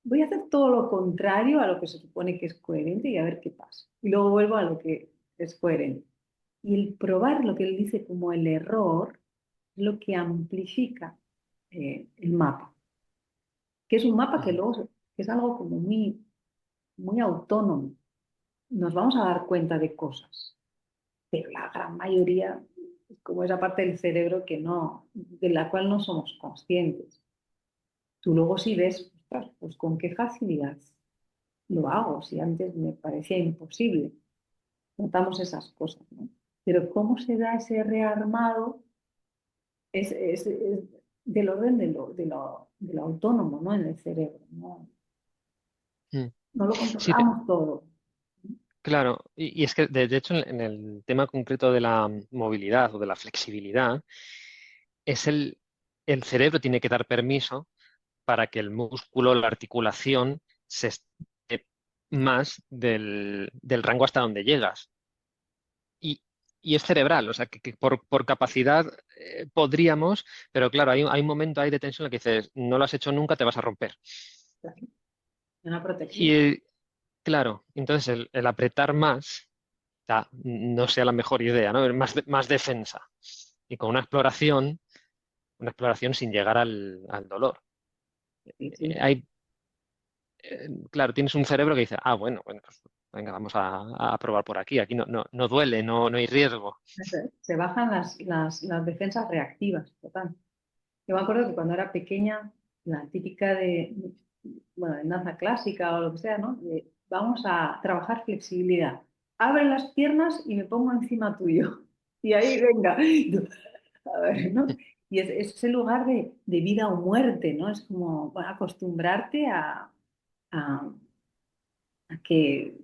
Voy a hacer todo lo contrario a lo que se supone que es coherente y a ver qué pasa. Y luego vuelvo a lo que es coherente. Y el probar lo que él dice como el error es lo que amplifica el mapa, que es un mapa que luego que es algo como muy, muy autónomo. Nos vamos a dar cuenta de cosas, pero la gran mayoría es como esa parte del cerebro que no, de la cual no somos conscientes. Tú luego sí ves, ostras, pues con qué facilidad lo hago, si antes me parecía imposible. Notamos esas cosas, ¿no? Pero cómo se da ese rearmado es del orden de lo autónomo, ¿no? En el cerebro, ¿no? Mm. No lo Sí, controlamos todo. claro. Y es que, de hecho, en el tema concreto de la movilidad o de la flexibilidad, es el cerebro tiene que dar permiso para que el músculo, la articulación, se esté más del rango hasta donde llegas. Y, y es cerebral, o sea, que por capacidad podríamos, pero claro, hay un momento ahí de tensión en el que dices, no lo has hecho nunca, te vas a romper. Una protección. Y claro, entonces el apretar más no sea la mejor idea, ¿no? Más defensa. Y con una exploración sin llegar al dolor. Sí, sí. Hay claro, tienes un cerebro que dice, bueno, pues venga, vamos a probar por aquí. Aquí no duele, no hay riesgo. Se bajan las defensas reactivas, total. Yo me acuerdo que cuando era pequeña, la típica bueno, de danza clásica o lo que sea, ¿no? Vamos a trabajar flexibilidad. Abre las piernas y me pongo encima tuyo. Y ahí, venga. A ver, ¿no? Y es ese lugar de vida o muerte, ¿no? Es como bueno, acostumbrarte a, a que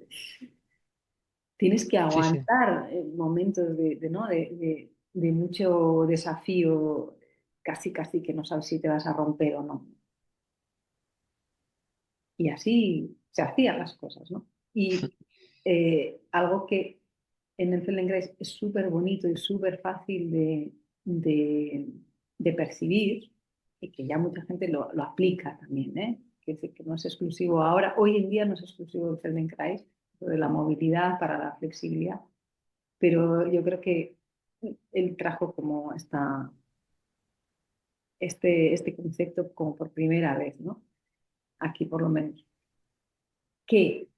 tienes que Sí, sí. aguantar momentos ¿no? de mucho desafío, casi que no sabes si te vas a romper o no. Y así se hacían las cosas, ¿no? Y algo que en el Feldenkrais es súper bonito y súper fácil de, de percibir y que ya mucha gente lo aplica también, ¿eh? Que no es exclusivo ahora, hoy en día no es exclusivo del Feldenkrais, lo de la movilidad para la flexibilidad, pero yo creo que él trajo como este concepto como por primera vez, ¿no? Aquí por lo menos, que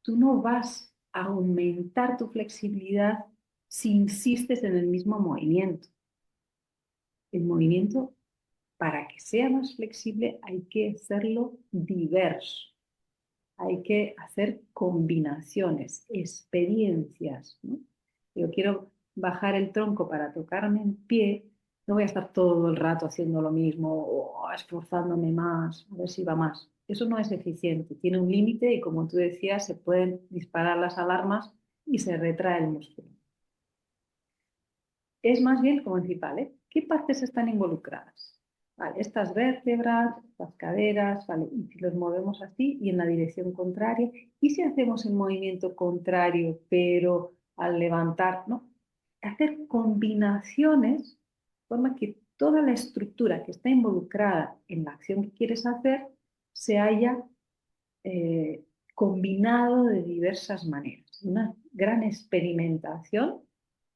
tú no vas a aumentar tu flexibilidad si insistes en el mismo movimiento. El movimiento, para que sea más flexible, hay que hacerlo diverso. Hay que hacer combinaciones, experiencias, ¿no? Yo quiero bajar el tronco para tocarme en pie, no voy a estar todo el rato haciendo lo mismo o esforzándome más, a ver si va más. Eso no es eficiente, tiene un límite y como tú decías, se pueden disparar las alarmas y se retrae el músculo. Es más bien como decir, ¿vale? ¿Qué partes están involucradas? Vale, estas vértebras, estas caderas, ¿vale? Y si los movemos así y en la dirección contraria, y si hacemos el movimiento contrario, pero al levantar, ¿no? Hacer combinaciones de forma que toda la estructura que está involucrada en la acción que quieres hacer se haya eh, combinado de diversas maneras. Una gran experimentación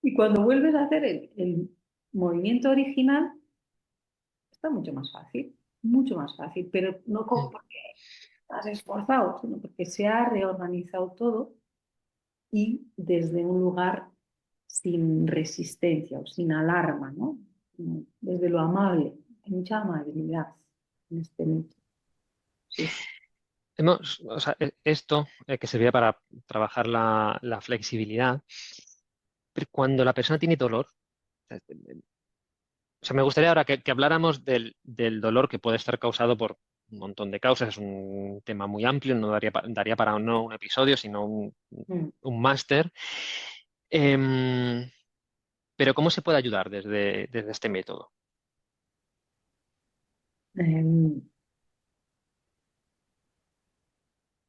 y cuando vuelves a hacer el movimiento original, está mucho más fácil, pero no porque has esforzado, sino porque se ha reorganizado todo y desde un lugar sin resistencia o sin alarma, ¿no? Desde lo amable, hay mucha amabilidad en este mito. Sí, sí. O sea, esto que servía para trabajar la flexibilidad, pero cuando la persona tiene dolor, O sea, me gustaría ahora que habláramos del dolor que puede estar causado por un montón de causas. Es un tema muy amplio, no daría para no un episodio, sino Mm. un máster. Em, pero ¿cómo se puede ayudar desde este método? Em,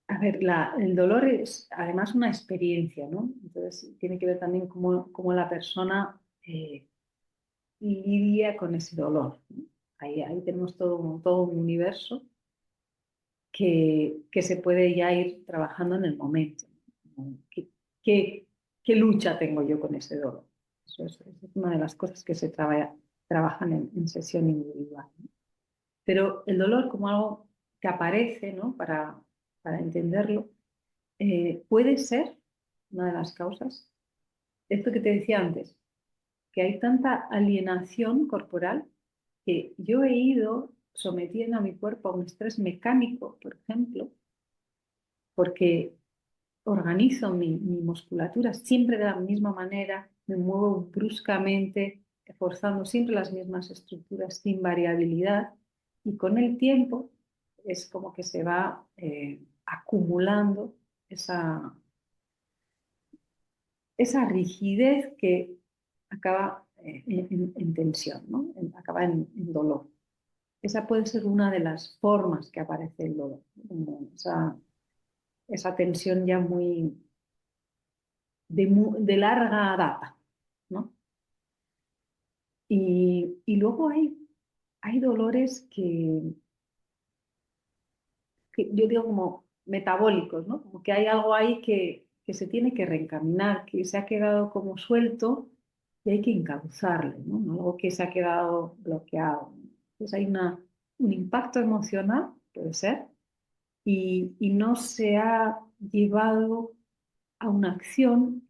a ver, el dolor es además una experiencia, ¿no? Entonces tiene que ver también cómo la persona lidia con ese dolor, ¿no? Ahí tenemos todo un universo que se puede ya ir trabajando en el momento, ¿no? ¿Qué, qué lucha tengo yo con ese dolor? Eso es una de las cosas que se trabajan en sesión individual, ¿no? Pero el dolor como algo que aparece, ¿no? Para entenderlo, puede ser una de las causas. Esto que te decía antes, que hay tanta alienación corporal que yo he ido sometiendo a mi cuerpo a un estrés mecánico, por ejemplo, porque organizo mi musculatura siempre de la misma manera, me muevo bruscamente, forzando siempre las mismas estructuras sin variabilidad, y con el tiempo es como que se va acumulando esa, esa rigidez que acaba en tensión, ¿no? Acaba en dolor. Esa puede ser una de las formas que aparece el dolor, ¿no? Como esa tensión ya muy de larga data, ¿no? Y luego hay dolores que yo digo como metabólicos, ¿no? Como que hay algo ahí que se tiene que reencaminar, que se ha quedado como suelto y hay que encauzarle, ¿no? Algo que se ha quedado bloqueado. Entonces hay un impacto emocional, puede ser, y no se ha llevado a una acción,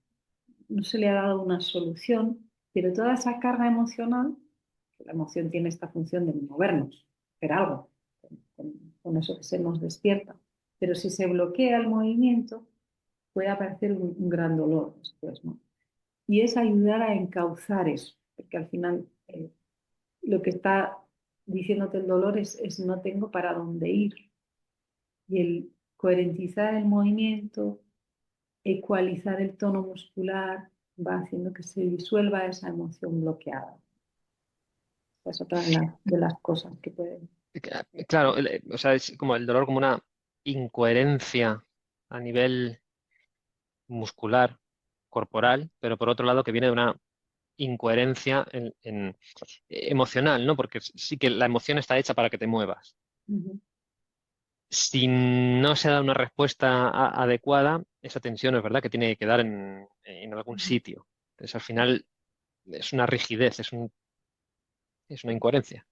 no se le ha dado una solución, pero toda esa carga emocional, que la emoción tiene esta función de movernos, hacer algo, con eso que se nos despierta. Pero si se bloquea el movimiento, puede aparecer un gran dolor después, ¿no? Y es ayudar a encauzar eso, porque al final lo que está diciéndote el dolor es no tengo para dónde ir. Y el coherentizar el movimiento, ecualizar el tono muscular, va haciendo que se disuelva esa emoción bloqueada. Es otra de las cosas que pueden. Claro, o sea, es como el dolor como una incoherencia a nivel muscular, corporal, pero por otro lado que viene de una incoherencia emocional, ¿no? Porque sí que la emoción está hecha para que te muevas. Ujú. Si no se da una respuesta adecuada, esa tensión es verdad que tiene que quedar en algún sitio. Entonces, al final es una rigidez, es una incoherencia.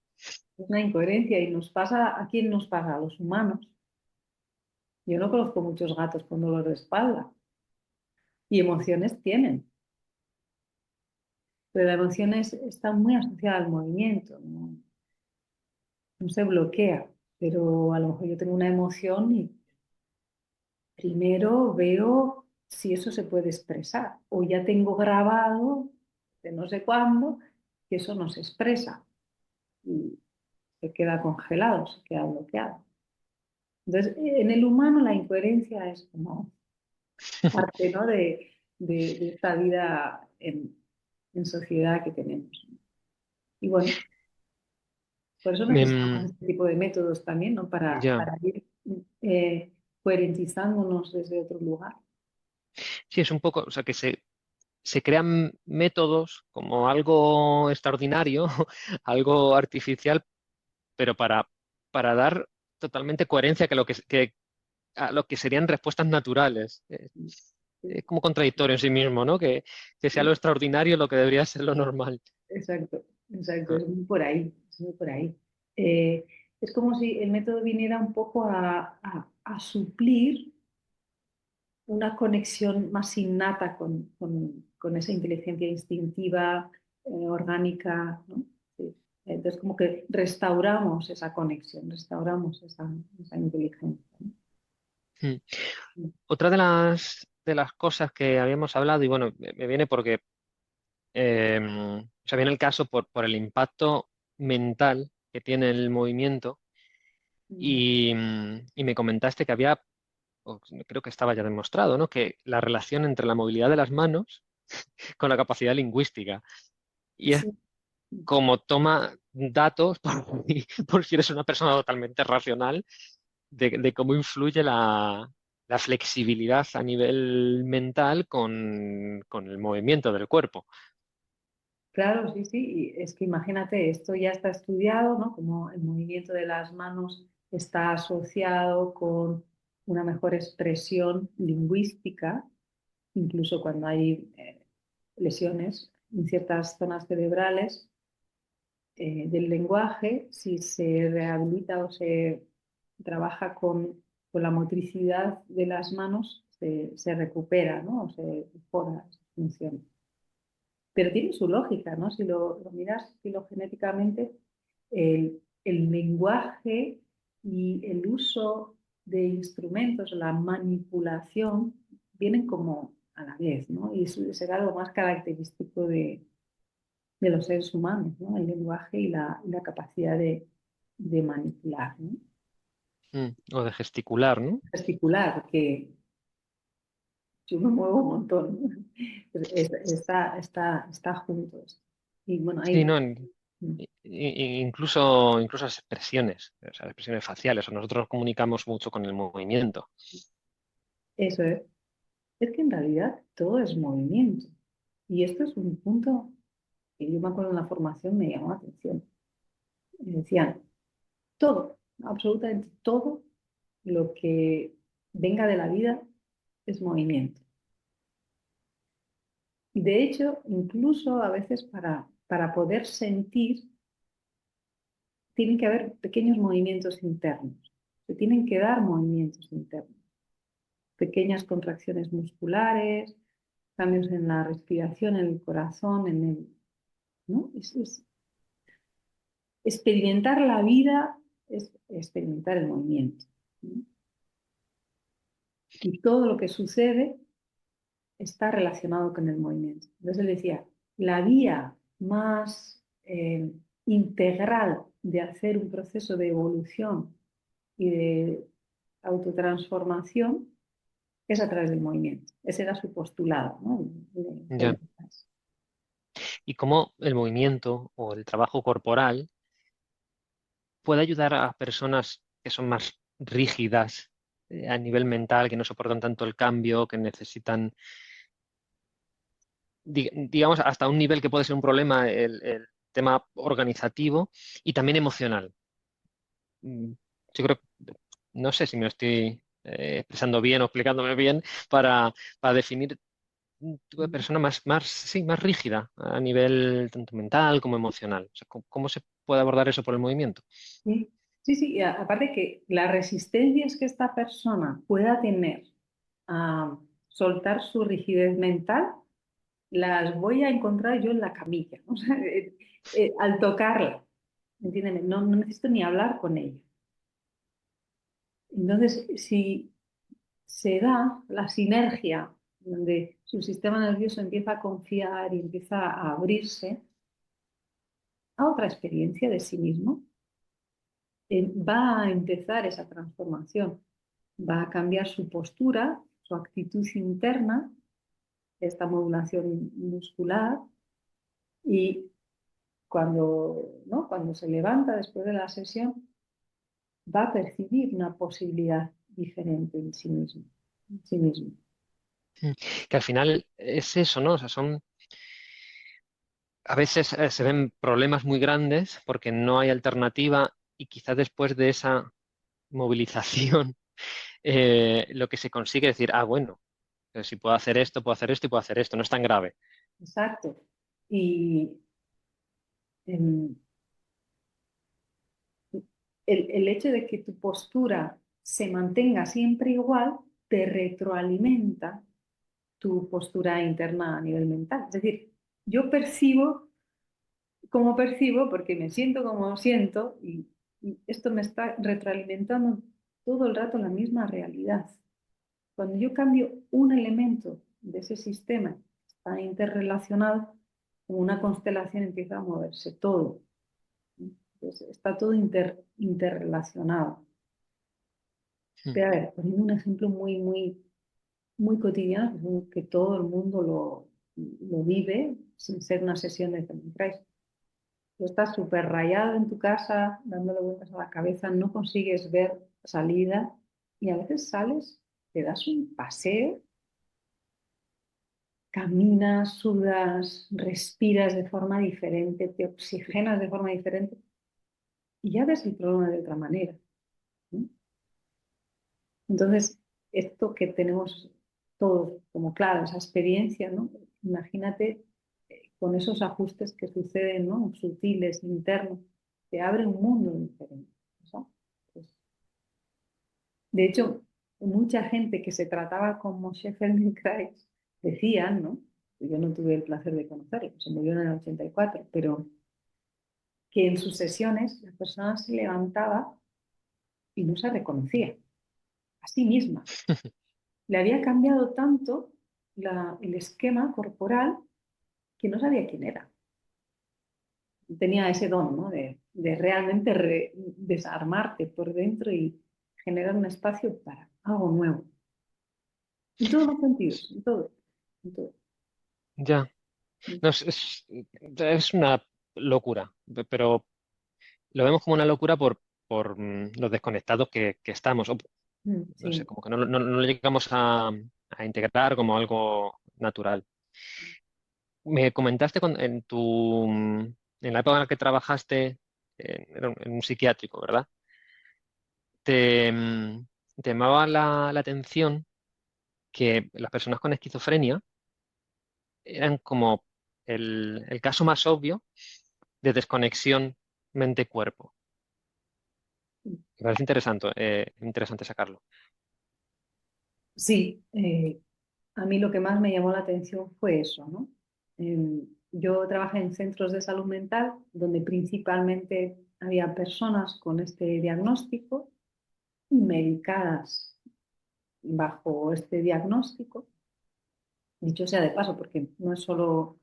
Es una incoherencia y nos pasa, ¿a quién nos pasa? A los humanos. Yo no conozco muchos gatos con dolor de espalda y emociones tienen, pero la emoción está muy asociada al movimiento, no se bloquea, pero a lo mejor yo tengo una emoción y primero veo si eso se puede expresar o ya tengo grabado de no sé cuándo que eso no se expresa y se queda congelado, se queda bloqueado. Entonces, en el humano la incoherencia es como parte, ¿no? de esta vida en sociedad que tenemos. Y bueno, por eso necesitamos Em, este tipo de métodos también, ¿no? ya. Para ir eh, coherentizándonos desde otro lugar. Sí, es un poco, o sea, que se crean métodos como algo extraordinario, algo artificial, pero para dar totalmente coherencia a lo que serían respuestas naturales. Sí, Es como contradictorio en sí mismo, ¿no? Que sea lo sí, extraordinario lo que debería ser lo normal. exacto, exacto, Ah, es muy por ahí, es muy por ahí. Eh, es como si el método viniera un poco a suplir una conexión más innata con esa inteligencia instintiva, orgánica, ¿no? Sí. Entonces, como que restauramos esa conexión, restauramos esa inteligencia, ¿no? mm. Otra de las cosas que habíamos hablado, y bueno, me viene porque o sea, viene el caso por el impacto mental que tiene el movimiento Mm. y me comentaste que había, o creo que estaba ya demostrado, ¿no? Que la relación entre la movilidad de las manos con la capacidad lingüística. Y es Sí, como toma datos, por si eres una persona totalmente racional, de cómo influye la flexibilidad a nivel mental con el movimiento del cuerpo. claro, sí, sí. Y es que imagínate, esto ya está estudiado, ¿no? Como el movimiento de las manos está asociado con una mejor expresión lingüística, incluso cuando hay lesiones en ciertas zonas cerebrales del lenguaje, si se rehabilita o se trabaja con la motricidad de las manos, se recupera, ¿no? O se mejora esa función. Pero tiene su lógica, ¿no? Si lo miras filogenéticamente, el lenguaje y el uso de instrumentos, la manipulación, vienen como a la vez, ¿no? Y eso será algo más característico de los seres humanos, ¿no? El lenguaje y la capacidad de manipular, ¿no? O de gesticular, ¿no? Gesticular, que yo me muevo un montón, ¿no? Está juntos. Y bueno, Sí, hay... ¿no? Incluso las expresiones, o sea, las expresiones faciales. O nosotros nos comunicamos mucho con el movimiento. Eso es. Es que en realidad todo es movimiento. Y esto es un punto que yo me acuerdo en la formación me llamó la atención. Me decían, todo, absolutamente todo lo que venga de la vida es movimiento. Y de hecho, incluso a veces para poder sentir, tienen que haber pequeños movimientos internos. Se tienen que dar movimientos internos. Pequeñas contracciones musculares, cambios en la respiración, en el corazón, en el... ¿no? Experimentar la vida es experimentar el movimiento, ¿no? Y todo lo que sucede está relacionado con el movimiento. Entonces él decía, la vía más integral de hacer un proceso de evolución y de autotransformación es a través del movimiento. Ese era su postulado, ¿no? Ya. Y cómo el movimiento o el trabajo corporal puede ayudar a personas que son más rígidas a nivel mental, que no soportan tanto el cambio, que necesitan, digamos, hasta un nivel que puede ser un problema el tema organizativo y también emocional. Yo creo, no sé si me estoy expresando bien o explicándome bien para definir un tipo de persona sí, más rígida a nivel tanto mental como emocional. O sea, ¿cómo se puede abordar eso por el movimiento? Sí, sí, sí, y aparte que las resistencias que esta persona pueda tener a soltar su rigidez mental, las voy a encontrar yo en la camilla, ¿no? O sea, al tocarla, ¿entiendes? No, no necesito ni hablar con ella. Entonces, si se da la sinergia donde su sistema nervioso empieza a confiar y empieza a abrirse a otra experiencia de sí mismo, va a empezar esa transformación, va a cambiar su postura, su actitud interna, esta modulación muscular, y cuando se levanta después de la sesión, va a percibir una posibilidad diferente en sí mismo. En sí mismo. Mm. Que al final es eso, ¿no? O sea, a veces se ven problemas muy grandes porque no hay alternativa y quizás después de esa movilización lo que se consigue es decir, ah, bueno, si puedo hacer esto, puedo hacer esto y puedo hacer esto, no es tan grave. Exacto. Y em, el hecho de que tu postura se mantenga siempre igual te retroalimenta tu postura interna a nivel mental. Es decir, yo percibo como percibo porque me siento como siento y esto me está retroalimentando todo el rato la misma realidad. Cuando yo cambio un elemento de ese sistema que está interrelacionado, como una constelación empieza a moverse todo. Entonces, está todo interrelacionado. Mm. Pero a ver, poniendo un ejemplo muy cotidiano, que todo el mundo lo vive sin ser una sesión de Feldenkrais. Tú estás súper rayado en tu casa, dándole vueltas a la cabeza, no consigues ver salida y a veces sales, te das un paseo, caminas, sudas, respiras de forma diferente, te oxigenas de forma diferente y ya ves el problema de otra manera, ¿no? Entonces, esto que tenemos todos como claro, esa experiencia, ¿no? Imagínate con esos ajustes que suceden, ¿no? Sutiles, internos, te abre un mundo diferente, ¿no? Pues, de hecho, mucha gente que se trataba con Moshe Feldenkrais decían, ¿no? Yo no tuve el placer de conocerlo, se murió en el 84, pero que en sus sesiones la persona se levantaba y no se reconocía a sí misma. Le había cambiado tanto el esquema corporal que no sabía quién era. Tenía ese don, ¿no? de realmente desarmarte por dentro y generar un espacio para algo nuevo. En todos los sentidos, en todo. En todo. Ya. No, es una locura, pero lo vemos como una locura por los desconectados que estamos. O, no sé, Sí, como que no lo llegamos a integrar como algo natural. Me comentaste en la época en la que trabajaste en un psiquiátrico, ¿verdad? Te llamaba la atención que las personas con esquizofrenia eran como el caso más obvio de desconexión mente-cuerpo. Me parece interesante sacarlo. sí, a mí lo que más me llamó la atención fue eso, ¿no? Yo trabajé en centros de salud mental donde principalmente había personas con este diagnóstico y medicadas bajo este diagnóstico. Dicho sea de paso, porque no es solo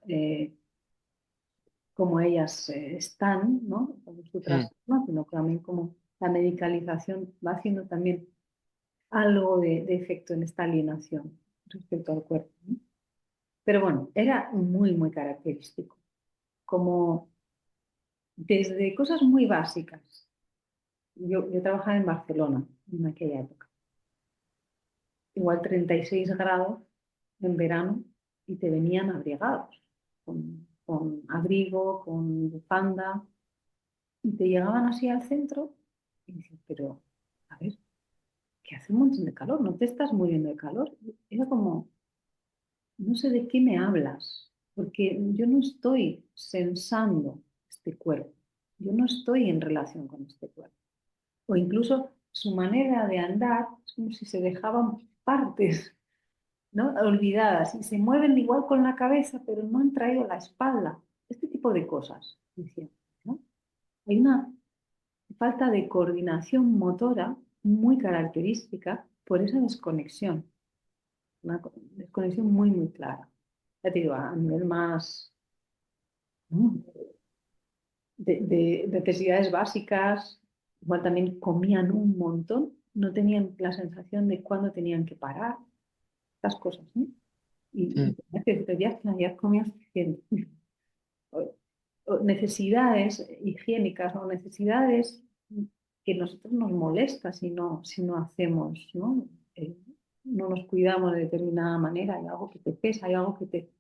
como ellas están, ¿no? Con su Mm, trastorno, sino que también como la medicalización va haciendo también algo de efecto en esta alienación respecto al cuerpo, ¿no? Pero bueno, era muy característico, como desde cosas muy básicas. Yo trabajaba en Barcelona en aquella época, igual 36 grados en verano y te venían abrigados, con abrigo, con bufanda, y te llegaban así al centro y dices, pero, a ver, que hace un montón de calor, no te estás muriendo de calor. Era como, no sé de qué me hablas, porque yo no estoy sensando este cuerpo, yo no estoy en relación con este cuerpo. O incluso su manera de andar es como si se dejaban partes, ¿no? Olvidadas y se mueven igual con la cabeza, pero no han traído la espalda. Este tipo de cosas, decía, ¿no? Hay una falta de coordinación motora muy característica por esa desconexión, una desconexión muy clara. Ya te digo, a nivel más, ¿no? de necesidades básicas, igual también comían un montón, no tenían la sensación de cuándo tenían que parar, estas cosas, ¿no? Y mm, te días que ya comías suficiente. O necesidades higiénicas o necesidades que a nosotros nos molesta si no hacemos, ¿no? Eh, no nos cuidamos de determinada manera, hay algo que te pesa, hay algo que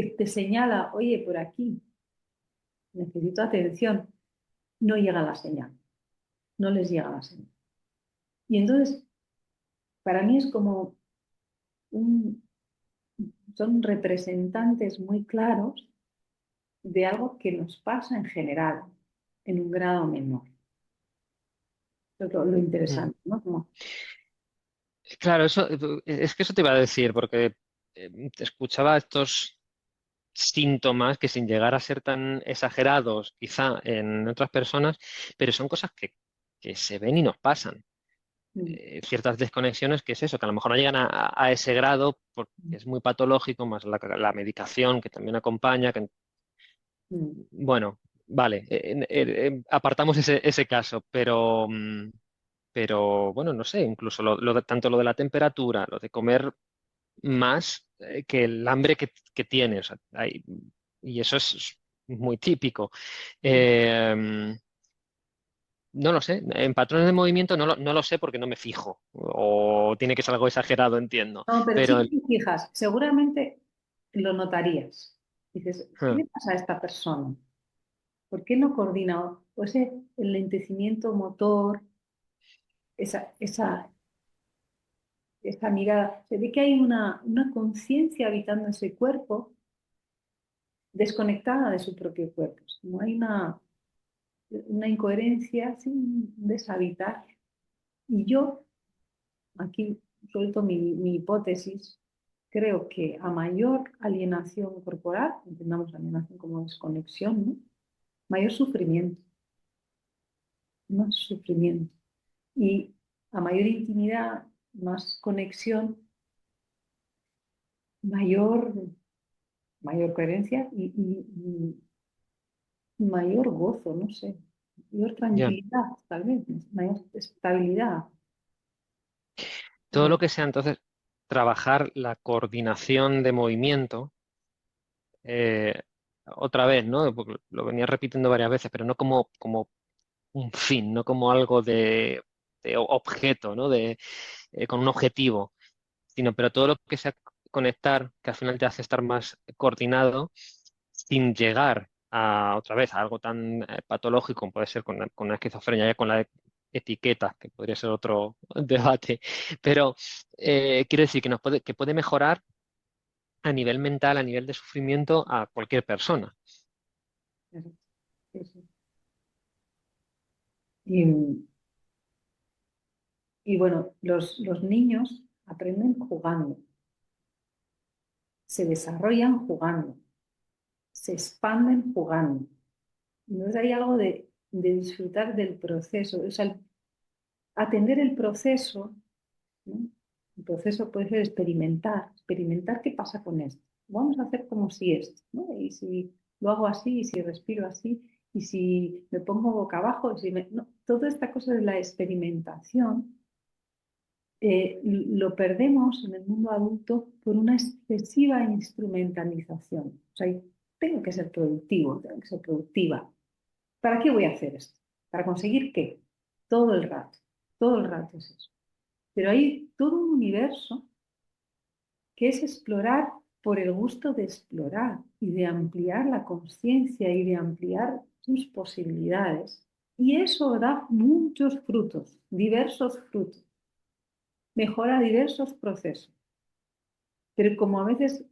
te señala, oye, por aquí, necesito atención, no llega la señal, no les llega la señal. Y entonces, para mí es como un, son representantes muy claros de algo que nos pasa en general, en un grado menor. Lo mm. interesante, ¿no? Como, Claro, es que eso te iba a decir, porque te escuchaba estos síntomas que sin llegar a ser tan exagerados quizá en otras personas, pero son cosas que se ven y nos pasan. mm, Ciertas desconexiones, que es eso, que a lo mejor no llegan a ese grado porque es muy patológico, más la medicación que también acompaña, que Mm. Bueno, vale, apartamos ese caso, pero bueno, no sé, incluso tanto lo de la temperatura, lo de comer más que el hambre que tienes. Y eso es muy típico. Eh, no lo sé, en patrones de movimiento no lo sé porque no me fijo. O tiene que ser algo exagerado, entiendo. No, pero sí Pero que te fijas, seguramente lo notarías. Dices, ¿qué eh, le pasa a esta persona? ¿Por qué no coordina? O ese el lentecimiento motor, esa, esa mirada. Se ve que hay una conciencia habitando ese cuerpo desconectada de su propio cuerpo. No hay una incoherencia sin deshabitar. Y yo, aquí suelto mi hipótesis, creo que a mayor alienación corporal, entendamos alienación como desconexión, ¿no? Mayor sufrimiento, más sufrimiento. Y a mayor intimidad, más conexión, mayor, mayor coherencia y mayor gozo, no sé, mayor ya, tranquilidad, tal vez, mayor estabilidad. todo Bueno, lo que sea entonces trabajar la coordinación de movimiento, eh, otra vez, ¿no? Porque lo venía repitiendo varias veces, pero no como un fin, no como algo de objeto, ¿no? Con un objetivo, pero todo lo que sea conectar, que al final te hace estar más coordinado, sin llegar a otra vez a algo tan patológico como puede ser con la esquizofrenia, ya con la etiqueta, que podría ser otro debate, pero quiero decir que puede mejorar a nivel mental, a nivel de sufrimiento a cualquier persona. sí, sí. Y, y bueno, los niños aprenden jugando, se desarrollan jugando, se expanden jugando. Entonces hay algo de disfrutar del proceso, o sea, atender el proceso, ¿no? El proceso puede ser experimentar qué pasa con esto. Vamos a hacer como si esto, ¿no? Y si lo hago así, y si respiro así, y si me pongo boca abajo, no, toda esta cosa de la experimentación lo perdemos en el mundo adulto por una excesiva instrumentalización. O sea, tengo que ser productivo, tengo que ser productiva. ¿Para qué voy a hacer esto? ¿Para conseguir qué? Todo el rato es eso. Pero hay todo un universo que es explorar por el gusto de explorar y de ampliar la conciencia y de ampliar sus posibilidades. Y eso da muchos frutos, diversos frutos, mejora diversos procesos. Pero como a veces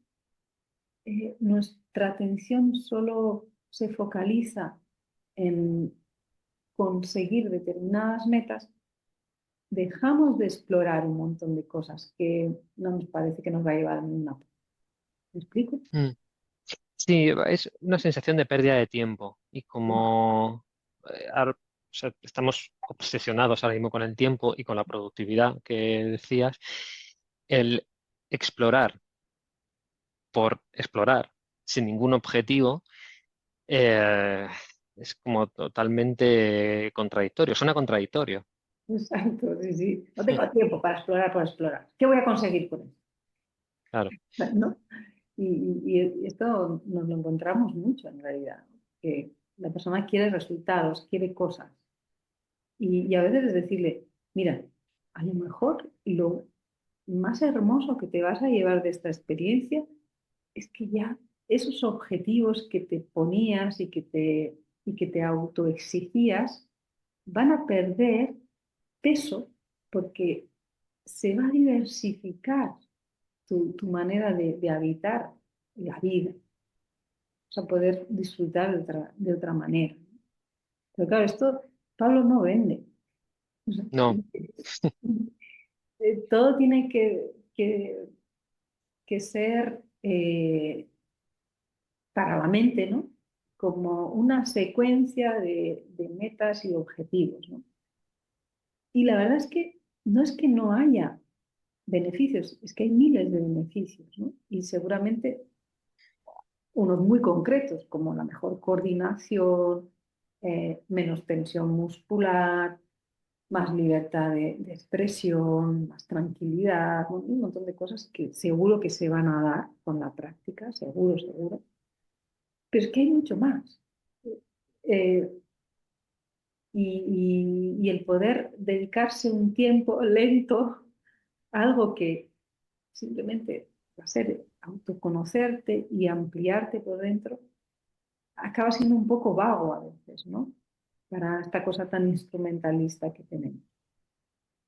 nuestra atención solo se focaliza en conseguir determinadas metas, dejamos de explorar un montón de cosas que no nos parece que nos va a llevar a ninguna. ¿Me explico? Mm. Sí, es una sensación de pérdida de tiempo y como o sea, estamos obsesionados ahora mismo con el tiempo y con la productividad que decías, el explorar por explorar sin ningún objetivo eh, es como totalmente contradictorio, suena contradictorio. Exacto, sí, sí. No Mm, tengo tiempo para explorar por explorar. ¿Qué voy a conseguir con esto? claro. ¿No? Y esto nos lo encontramos mucho en realidad, que la persona quiere resultados, quiere cosas. Y a veces es decirle, mira, a lo mejor lo más hermoso que te vas a llevar de esta experiencia es que ya esos objetivos que te ponías y que te autoexigías van a perder peso porque se va a diversificar tu manera de habitar la vida, o sea, poder disfrutar de otra manera. Pero claro, esto Pablo no vende. O sea, No, todo tiene que ser para la mente, ¿no? Como una secuencia de metas y objetivos, ¿no? Y la verdad es que no haya beneficios, es que hay miles de beneficios, ¿no? Y seguramente unos muy concretos, como la mejor coordinación, menos tensión muscular, más libertad de expresión, más tranquilidad, un montón de cosas que seguro que se van a dar con la práctica, seguro, seguro. Pero es que hay mucho más. Eh, y el poder dedicarse un tiempo lento a algo que simplemente va a ser autoconocerte y ampliarte por dentro, acaba siendo un poco vago a veces, ¿no? Para esta cosa tan instrumentalista que tenemos.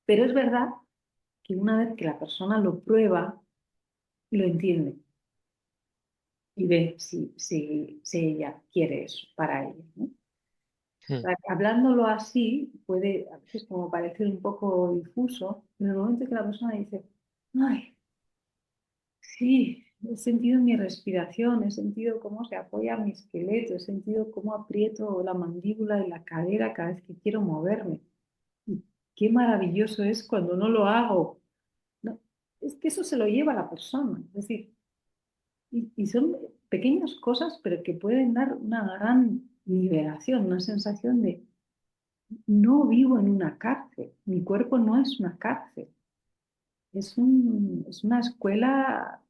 Pero es verdad que una vez que la persona lo prueba, lo entiende y ve si ella quiere eso para ella, ¿no? Mm. Hablándolo así, puede a veces como parecer un poco difuso, en el momento que la persona dice, ay, sí, he sentido mi respiración, he sentido cómo se apoya mi esqueleto, he sentido cómo aprieto la mandíbula y la cadera cada vez que quiero moverme. Y qué maravilloso es cuando no lo hago. No, es que eso se lo lleva a la persona. Es decir, y son pequeñas cosas, pero que pueden dar una gran liberación, una sensación de no vivo en una cárcel, mi cuerpo no es una cárcel, es una escuela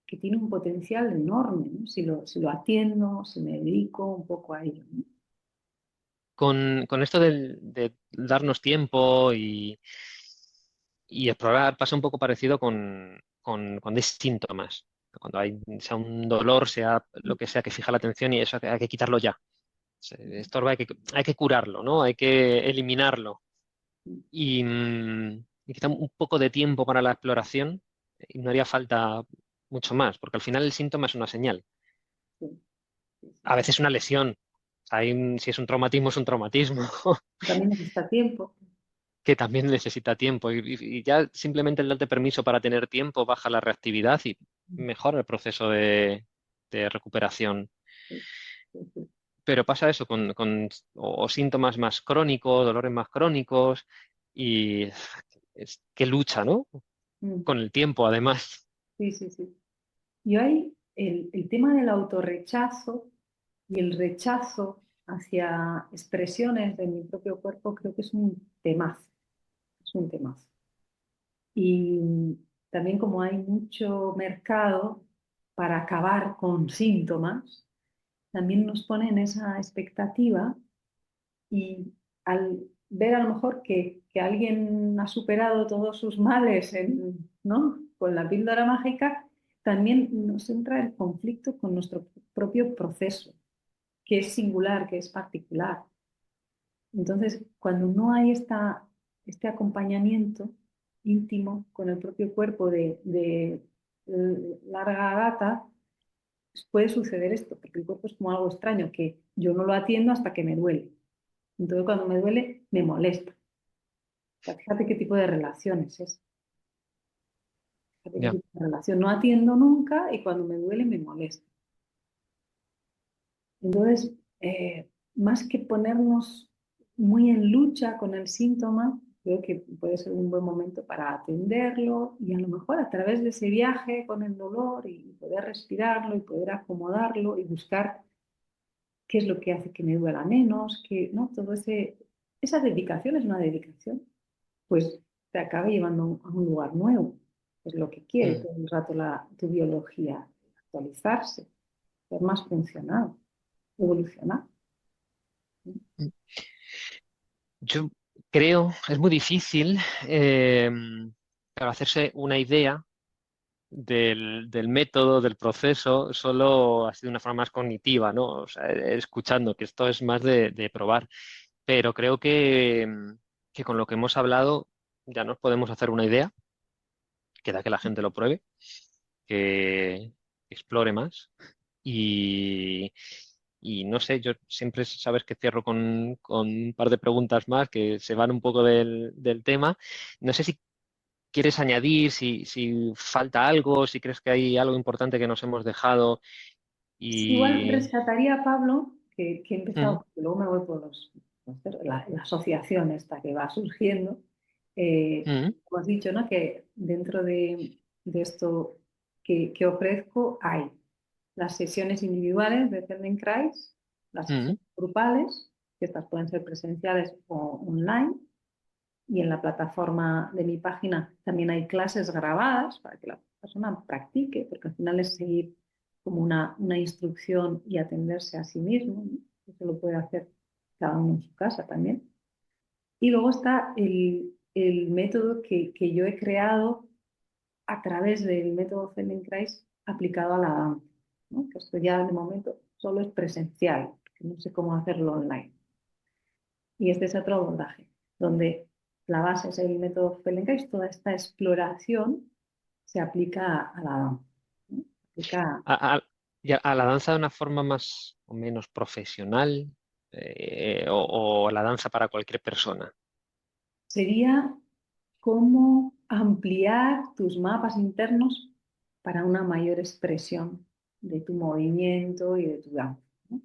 que tiene un potencial enorme, ¿no? Si lo atiendo, si me dedico un poco a ello, ¿no? Con esto de darnos tiempo y explorar, pasa un poco parecido con cuando hay síntomas. Cuando hay, sea un dolor, sea lo que sea que fija la atención y eso hay que quitarlo ya. Se estorba, hay que curarlo, ¿no? Hay que eliminarlo. Y quizá un poco de tiempo para la exploración y no haría falta mucho más, porque al final el síntoma es una señal. Sí, sí, A sí. veces una lesión. Si es un traumatismo, es un traumatismo. También necesita tiempo. Que también necesita tiempo y ya simplemente el darte permiso para tener tiempo baja la reactividad y mejora el proceso de recuperación. Sí, sí, sí. Pero pasa eso o síntomas más crónicos, dolores más crónicos y es que lucha, ¿no? Mm, Con el tiempo, además. sí, sí, sí. Y hay el tema del autorrechazo y el rechazo hacia expresiones de mi propio cuerpo, creo que es un temazo, es un temazo. Y también como hay mucho mercado para acabar con síntomas, también nos ponen esa expectativa y al ver a lo mejor que alguien ha superado todos sus males ¿no? Con la píldora mágica, también nos entra el conflicto con nuestro propio proceso, que es singular, que es particular. Entonces, cuando no hay este acompañamiento íntimo con el propio cuerpo de larga data, pues puede suceder esto, porque el cuerpo es como algo extraño, que yo no lo atiendo hasta que me duele. Entonces, cuando me duele, me molesta. O sea, fíjate qué tipo de relaciones es. Fíjate qué Ya. tipo de relación. No atiendo nunca y cuando me duele, me molesta. Entonces, más que ponernos muy en lucha con el síntoma, creo que puede ser un buen momento para atenderlo y a lo mejor a través de ese viaje con el dolor y poder respirarlo y poder acomodarlo y buscar qué es lo que hace que me duela menos, que, ¿no? Esa dedicación es una dedicación, pues te acaba llevando a un lugar nuevo. Es lo que quiere Mm. todo el rato tu biología, actualizarse, ser más funcional, evolucionar. Yo creo, es muy difícil eh, claro, hacerse una idea del método, del proceso, solo así de una forma más cognitiva, ¿no? O sea, escuchando, que esto es más de probar. Pero creo que con lo que hemos hablado ya nos podemos hacer una idea, queda que la gente lo pruebe, que explore más y, y no sé, yo siempre sabes que cierro con un par de preguntas más que se van un poco del tema. No sé si quieres añadir, si falta algo, si crees que hay algo importante que nos hemos dejado Sí, igual y... rescataría a Pablo, que he Mm, empezado, porque luego me voy por la asociación esta que va surgiendo. mm, Como has dicho, ¿no? Que dentro de esto que ofrezco hay. las sesiones individuales de Feldenkrais, las Mm. sesiones grupales, que estas pueden ser presenciales o online, y en la plataforma de mi página también hay clases grabadas para que la persona practique, porque al final es seguir como una instrucción y atenderse a sí mismo, ¿no? Eso lo puede hacer cada uno en su casa también. Y luego está el método que yo he creado a través del método Feldenkrais aplicado a la danza, ¿no? Que esto ya de momento solo es presencial, que no sé cómo hacerlo online. Y este es otro abordaje, donde la base es el método Feldenkrais, toda esta exploración se aplica a la danza, ¿no? Aplica, A, a- y a la danza de una forma más o menos profesional, o la danza para cualquier persona. sería cómo ampliar tus mapas internos para una mayor expresión de tu movimiento y de tu danza, ¿no?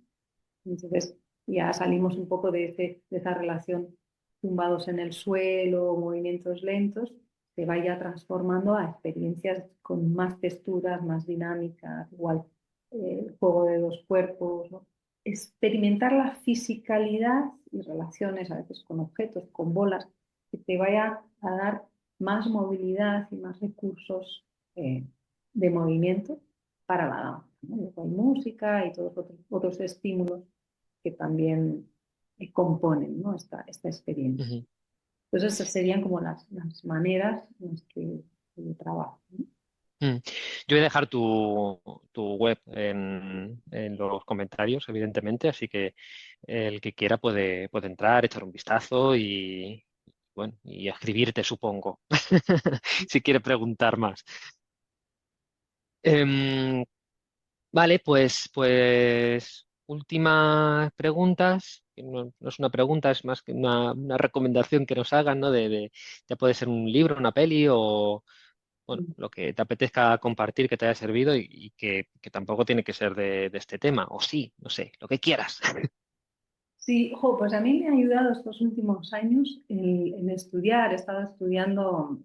Entonces ya salimos un poco de esa relación tumbados en el suelo, movimientos lentos, se vaya transformando a experiencias con más texturas, más dinámicas, igual juego de dos cuerpos, ¿no? Experimentar la fisicalidad y relaciones a veces con objetos, con bolas, que te vaya a dar más movilidad y más recursos de movimiento para la danza, ¿no? Luego hay música y todos otros estímulos que también componen, ¿no? esta experiencia. Ujú. Entonces, esas serían como las maneras en las que yo trabajo, ¿no? Mm. Yo voy a dejar tu web en los comentarios, evidentemente, así que el que quiera puede entrar, echar un vistazo y, bueno, y escribirte, supongo, si quiere preguntar más. Em, vale, pues últimas preguntas. Que no es una pregunta, es más que una recomendación que nos hagan, ¿no? Ya puede ser un libro, una peli o bueno, lo que te apetezca compartir que te haya servido y que tampoco tiene que ser de este tema. O sí, no sé, lo que quieras. Sí, pues a mí me ha ayudado estos últimos años en estudiar, he estado estudiando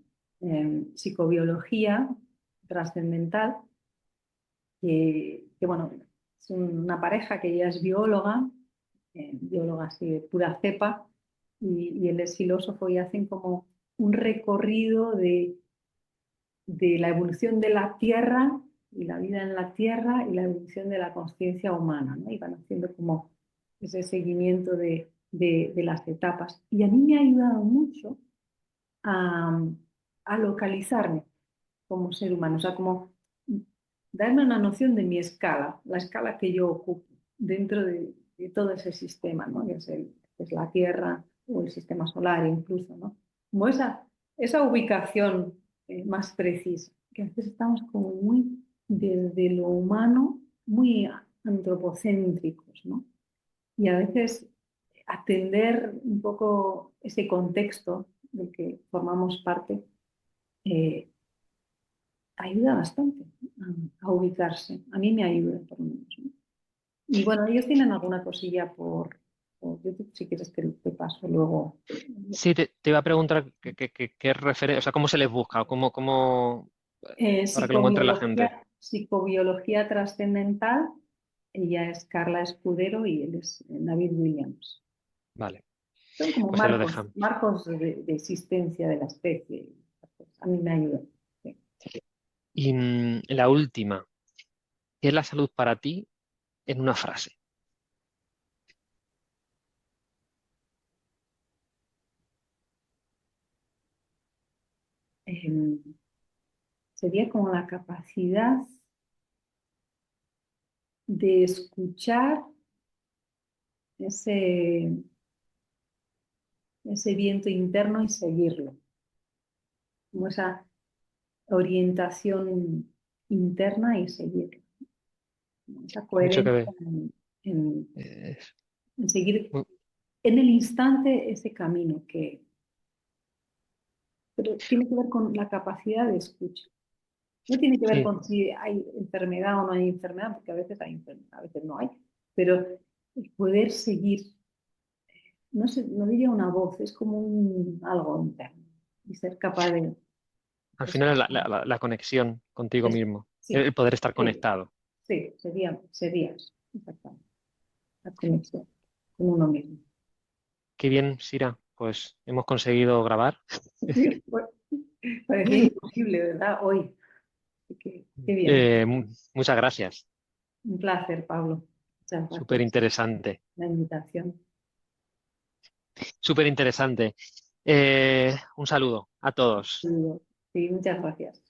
psicobiología trascendental, que bueno, es una pareja que ella es bióloga, bióloga así de pura cepa, y él es filósofo y hacen como un recorrido de la evolución de la Tierra y la vida en la Tierra y la evolución de la conciencia humana, ¿no? Y van haciendo como ese seguimiento de las etapas. Y a mí me ha ayudado mucho a, a localizarme como ser humano, o sea, como darme una noción de mi escala, la escala que yo ocupo dentro de todo ese sistema, ¿no? Ya sea es la Tierra o el sistema solar incluso, ¿no? Como esa ubicación más precisa, que a veces estamos como muy desde lo humano, muy antropocéntricos, ¿no? Y a veces atender un poco ese contexto del que formamos parte eh, ayuda bastante a ubicarse. A mí me ayuda, por lo menos, ¿no? Y bueno, ellos tienen alguna cosilla por YouTube, si quieres que te paso luego. Sí, te iba a preguntar qué o sea, cómo se les busca, o para que lo encuentre la gente. Psicobiología trascendental, ella es Carla Escudero y él es David Williams. Vale, Son como pues ahí lo marcos, dejamos. marcos de existencia de la especie. A mí me ayuda. Sí. Y la última, ¿qué es la salud para ti en una frase? Eh, sería como la capacidad de escuchar ese, ese viento interno y seguirlo, como esa orientación interna y seguirlo, como esa Mucho que coherencia ver. en, Eh, en seguir mu- en el instante ese camino que, pero tiene que ver con la capacidad de escucha. No tiene que ver sí, con si hay enfermedad o no hay enfermedad, porque a veces hay enfermedad, a veces no hay, pero el poder seguir, no sé, no diría una voz, es como algo interno y ser capaz de al final es escuchar. la conexión contigo mismo, Sí, el poder estar sí, conectado. Sí, sería exactamente, la conexión con uno mismo. Qué bien, Sira, pues hemos conseguido grabar. Sí, parecía imposible, ¿verdad? Hoy. Así que, qué bien. Muchas gracias, Un placer, Pablo. Muchas súper gracias interesante, por la invitación. súper interesante. Un saludo a todos. Sí, muchas gracias.